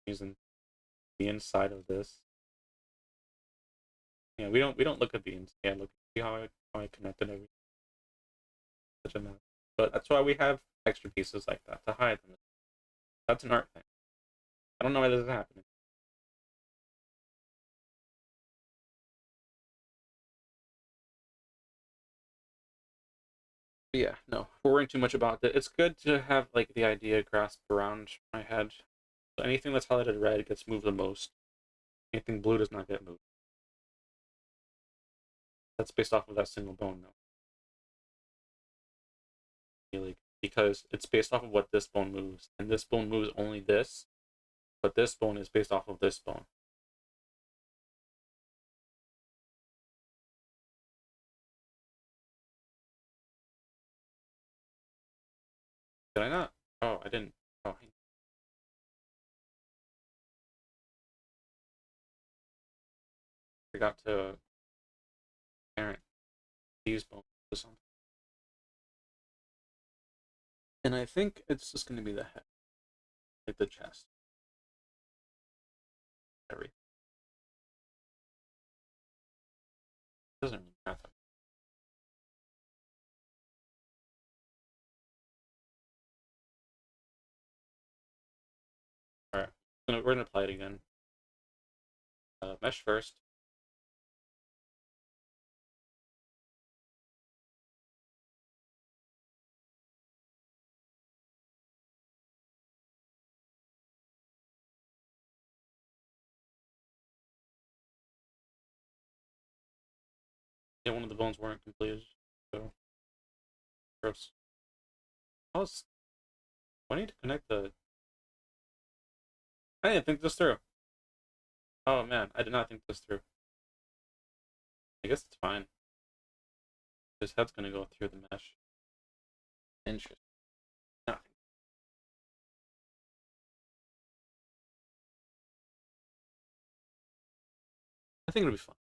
Using the inside of this. Yeah, we don't look at the inside. Yeah, look, see how I connected everything. Such a mess. But that's why we have extra pieces like that to hide them. That's an art thing. I don't know why this is happening. But yeah, no, we're worrying too much about it. It's good to have like the idea grasped around my head. So anything that's highlighted red gets moved the most. Anything blue does not get moved. That's based off of that single bone, though. Like, because it's based off of what this bone moves, and this bone moves only this, but this bone is based off of this bone. Did I not? Oh, I didn't. Oh, I forgot to parent these bones to something. And I think it's just going to be the head, like the chest, everything. Doesn't really matter. All right, we're gonna apply it again. Mesh first. Yeah, one of the bones weren't completed, so gross. I was. I need to connect the. I didn't think this through. Oh man, I did not think this through. I guess it's fine. His head's gonna go through the mesh. Interesting. Nothing. I think it'll be fine.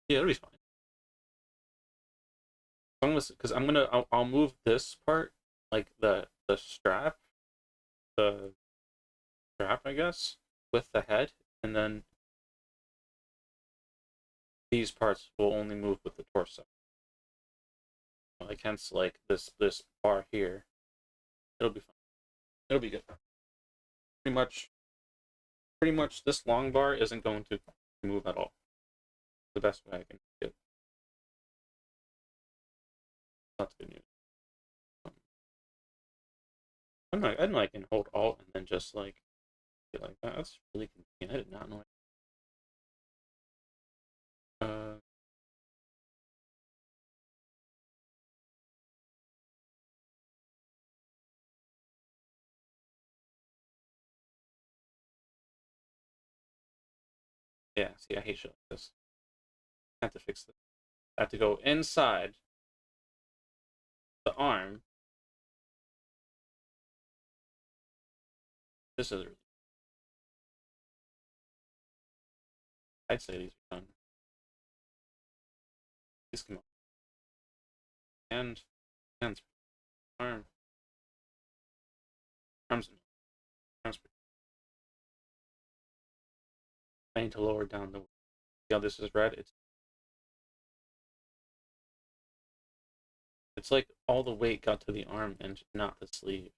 Yeah, it'll be fine. Because I'll move this part, like the strap, I guess, with the head, and then these parts will only move with the torso. Like hence, like this bar here, it'll be fine. It'll be good. Pretty much, this long bar isn't going to move at all. The best way I can do it. That's good news. I know I can hold Alt and then just like get like that. That's really convenient. I did not know. Uh, Yeah, see, I hate shit like this. I have to fix this. I have to go inside the arm. This is really, I'd say these are done. These come up. And hands, arm, arms, arms. I need to lower down the. See how this is red? It's like all the weight got to the arm and not the sleeve.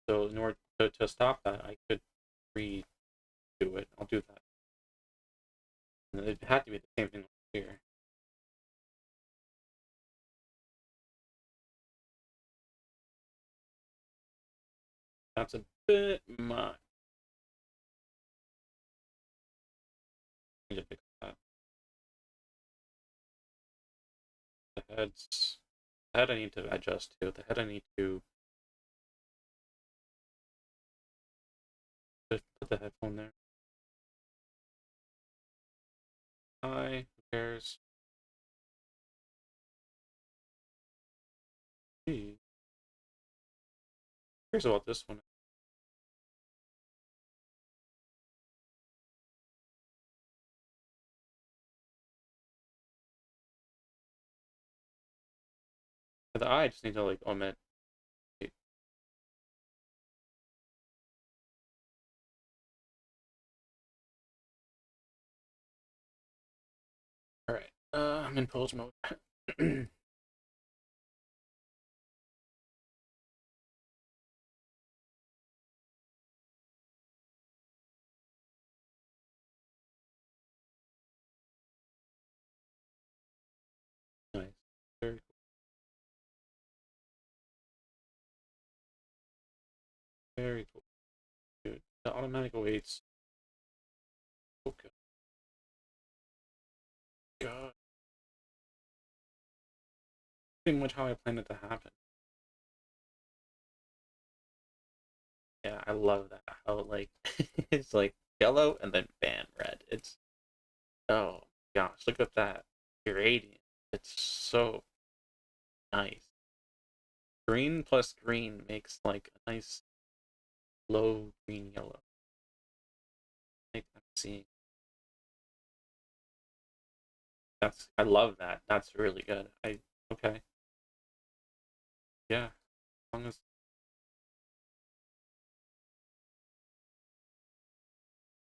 So in order to stop that, I could redo it. I'll do that. And it had to be the same thing here. That's a bit much. I need to fix that. The head I need to adjust to. The head I need to just put the headphone there. Who cares? Who cares about this one? For the eye, I just need to like omit. Alright, I'm in pose mode. Nice. Very cool. Very cool. Dude, the automatic weights. Okay. God. Pretty much how I planned it to happen. Yeah, I love that. How like it's like yellow and then bam, red. It's oh gosh, look at that gradient. It's so nice. Green plus green makes like a nice low green yellow. Like I'm seeing. I love that. That's really good. Okay. Yeah. As long as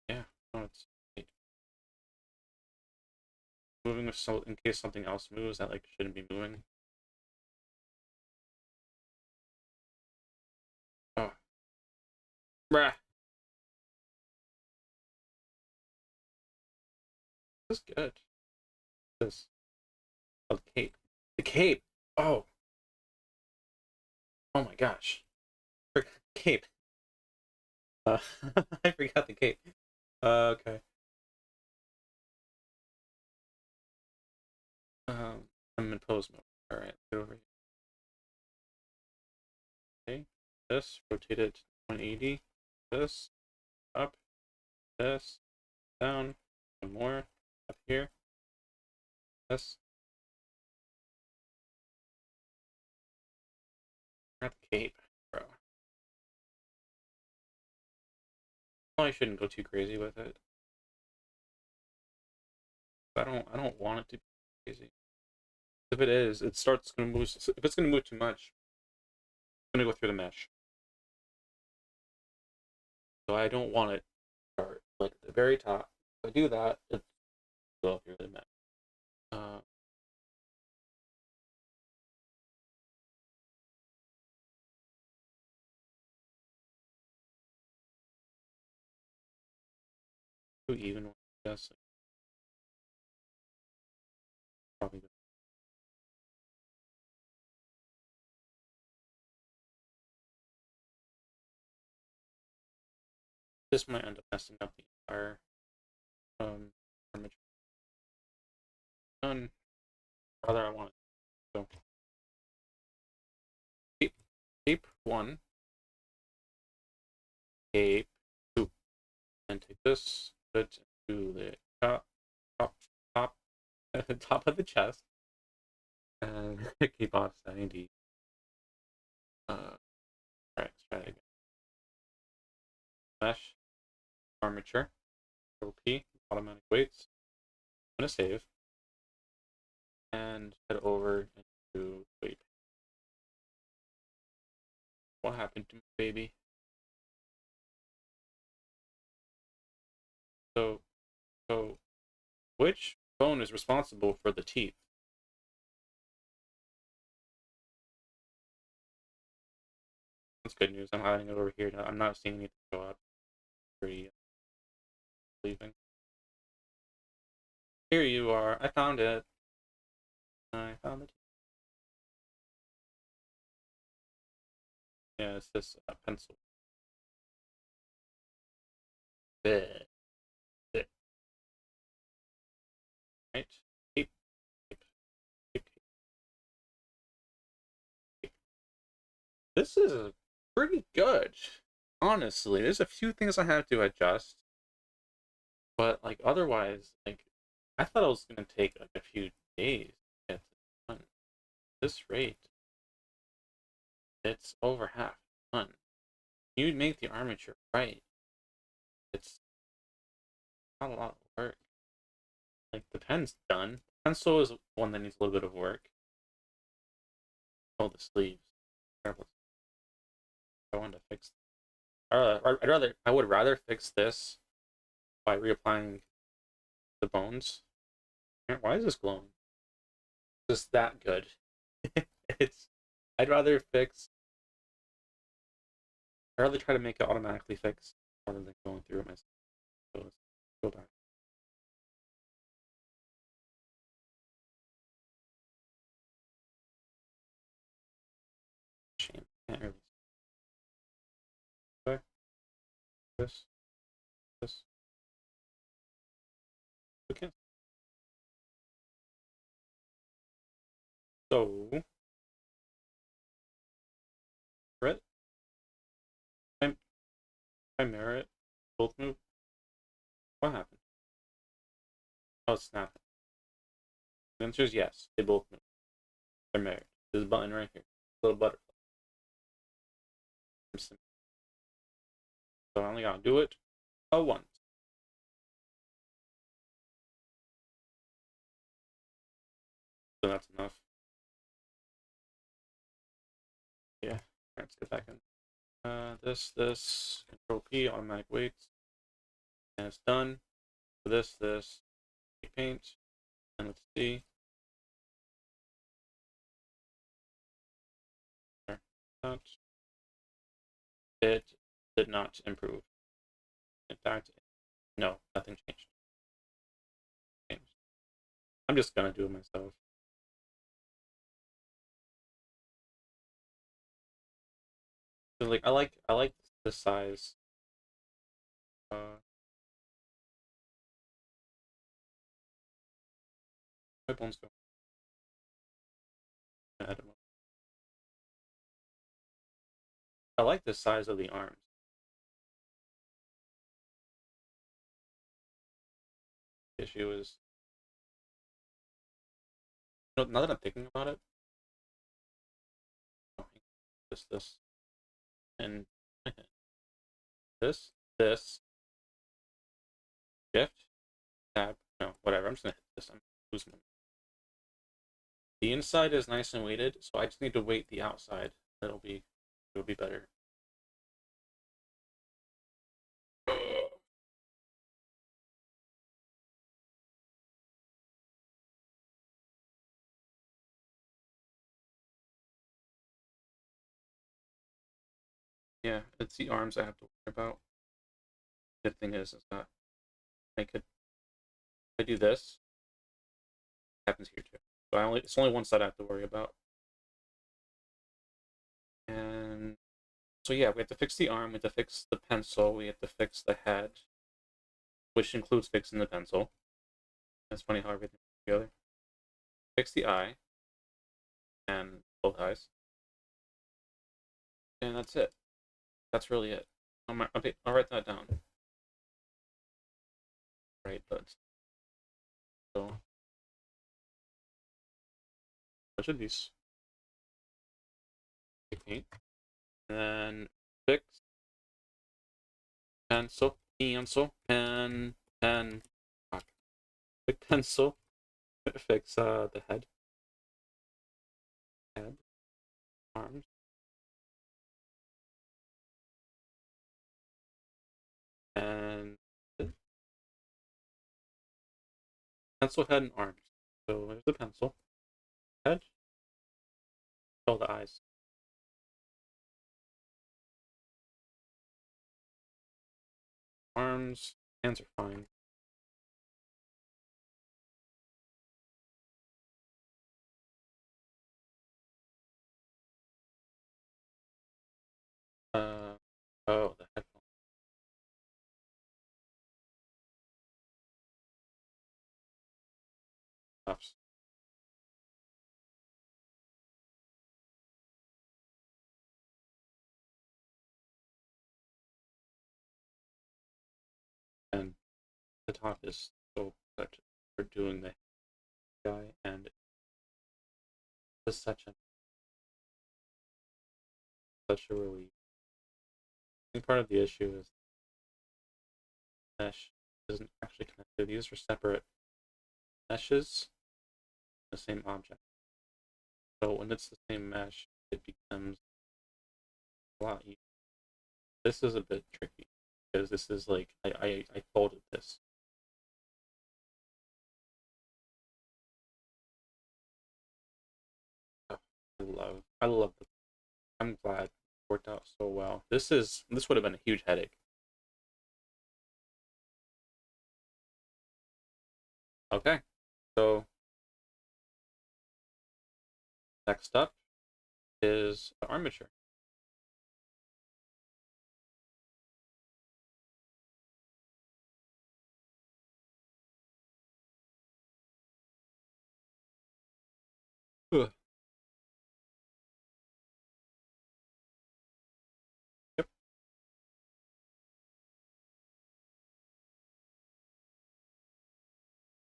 yeah, no, it's great. Moving with so in case something else moves that like shouldn't be moving. Oh. Bruh. This is good. This oh the cape. The cape. Oh. Oh my gosh. Cape. Uh, I forgot the cape. Okay. I'm in pose mode. All right, get over here. Okay. This rotate it 180. This up. This down. One more up here. This. Not the cape, bro. Probably shouldn't go too crazy with it. I don't want it to be crazy. If it is, it starts gonna move. If it's gonna move too much, it's gonna go through the mesh. So I don't want it to start like at the very top. If I do that, it's go through the mesh. Uh, too even. Yes, probably. This might end up messing up the entire armature. Done. Rather, I want it. So cape, cape one, cape two. take this, put it to the top, top, top of the chest, and keep offsetting the. Alright, let's try it again. Mesh, armature, P, automatic weights. I'm gonna save and head over into weight. What happened to my baby? So, which bone is responsible for the teeth? That's good news. I'm hiding it over here. I'm not seeing anything go up. Pretty leaving. Here you are. I found it. I found it. Yeah, it's this pencil. Bleh. Bleh. Right? Tape. Tape. Tape. Tape. This is pretty good. Honestly, there's a few things I have to adjust. But, like, otherwise, like, I thought it was going to take, like, a few days to get this done. This rate, it's over half done. You make the armature right. It's not a lot of work. Like, the pen's done. Pencil is one that needs a little bit of work. Oh, the sleeves. Terrible. I want to fix. I would rather fix this by reapplying the bones. Why is this glowing? It's just that good. It's. I'd rather fix. I'd rather try to make it automatically fix rather than going through it myself. So let's go back. Shame. Can't really. Okay. This. This. Okay. So. Right. I merit. Both move. What happened? Oh, it's snapping. The answer is yes. They both move. They're married. There's a button right here. Little butterfly. So I only gotta do it once. So that's enough. Yeah. Let's get back in. This, Control P, automatic weights. And it's done. This, paint. And let's see. It did not improve. In fact, no, nothing changed. I'm just gonna do it myself. So, like, I like this size. My bones go. I like the size of the arms. The issue is, now that I'm thinking about it, this, and this, shift, tab, no, whatever. I'm just gonna hit this. I'm losing it. The inside is nice and weighted, so I just need to weight the outside. It'll be better. Yeah, it's the arms I have to worry about. Good thing is that I do this, it happens here too. So it's only one side I have to worry about. And so yeah, we have to fix the arm, we have to fix the pencil, we have to fix the head, which includes fixing the pencil. It's funny how everything goes together. Fix the eye, and both eyes. And that's it. That's really it. I'll write that down. right, but so a bunch of these paint, and then fix, pencil, pen, fuck, big pencil, fix the head, arms, and pencil, head, and arms. So there's the pencil, head, oh, the eyes. Arms, hands are fine. Oh, the headphones. Cuffs. And the top is so good for doing the guy, and it's such a relief. I think part of the issue is mesh isn't actually connected. These are separate meshes, the same object. So when it's the same mesh, it becomes a lot easier. This is a bit tricky because this is like I folded this. Oh, I love the. I'm glad it worked out so well. This would have been a huge headache. Okay, so next up is the armature. Ugh. Yep,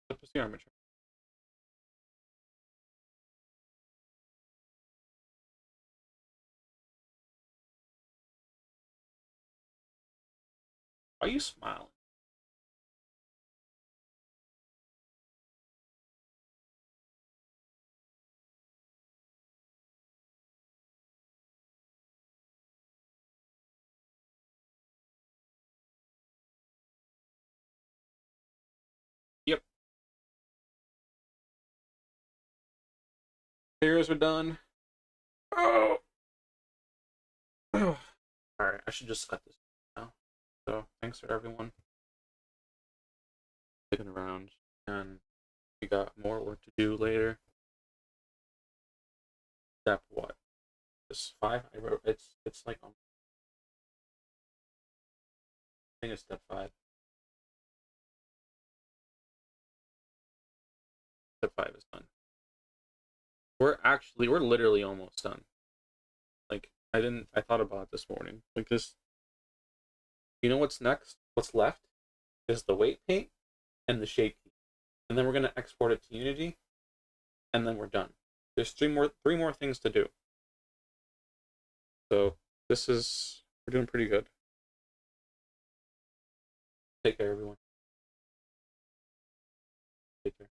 that was the armature. Why are you smiling? Yep, heroes are done. Oh. All right, I should just cut this now. So thanks for everyone sticking around, and we got more work to do later. Step what? This 5. I wrote it's like I think it's step 5. Step 5 is done. We're literally almost done. Like I thought about it this morning. Like this, you know what's next? What's left is the weight paint and the shape key, and then we're gonna export it to Unity, and then we're done. There's three more things to do. So we're doing pretty good. Take care, everyone. Take care.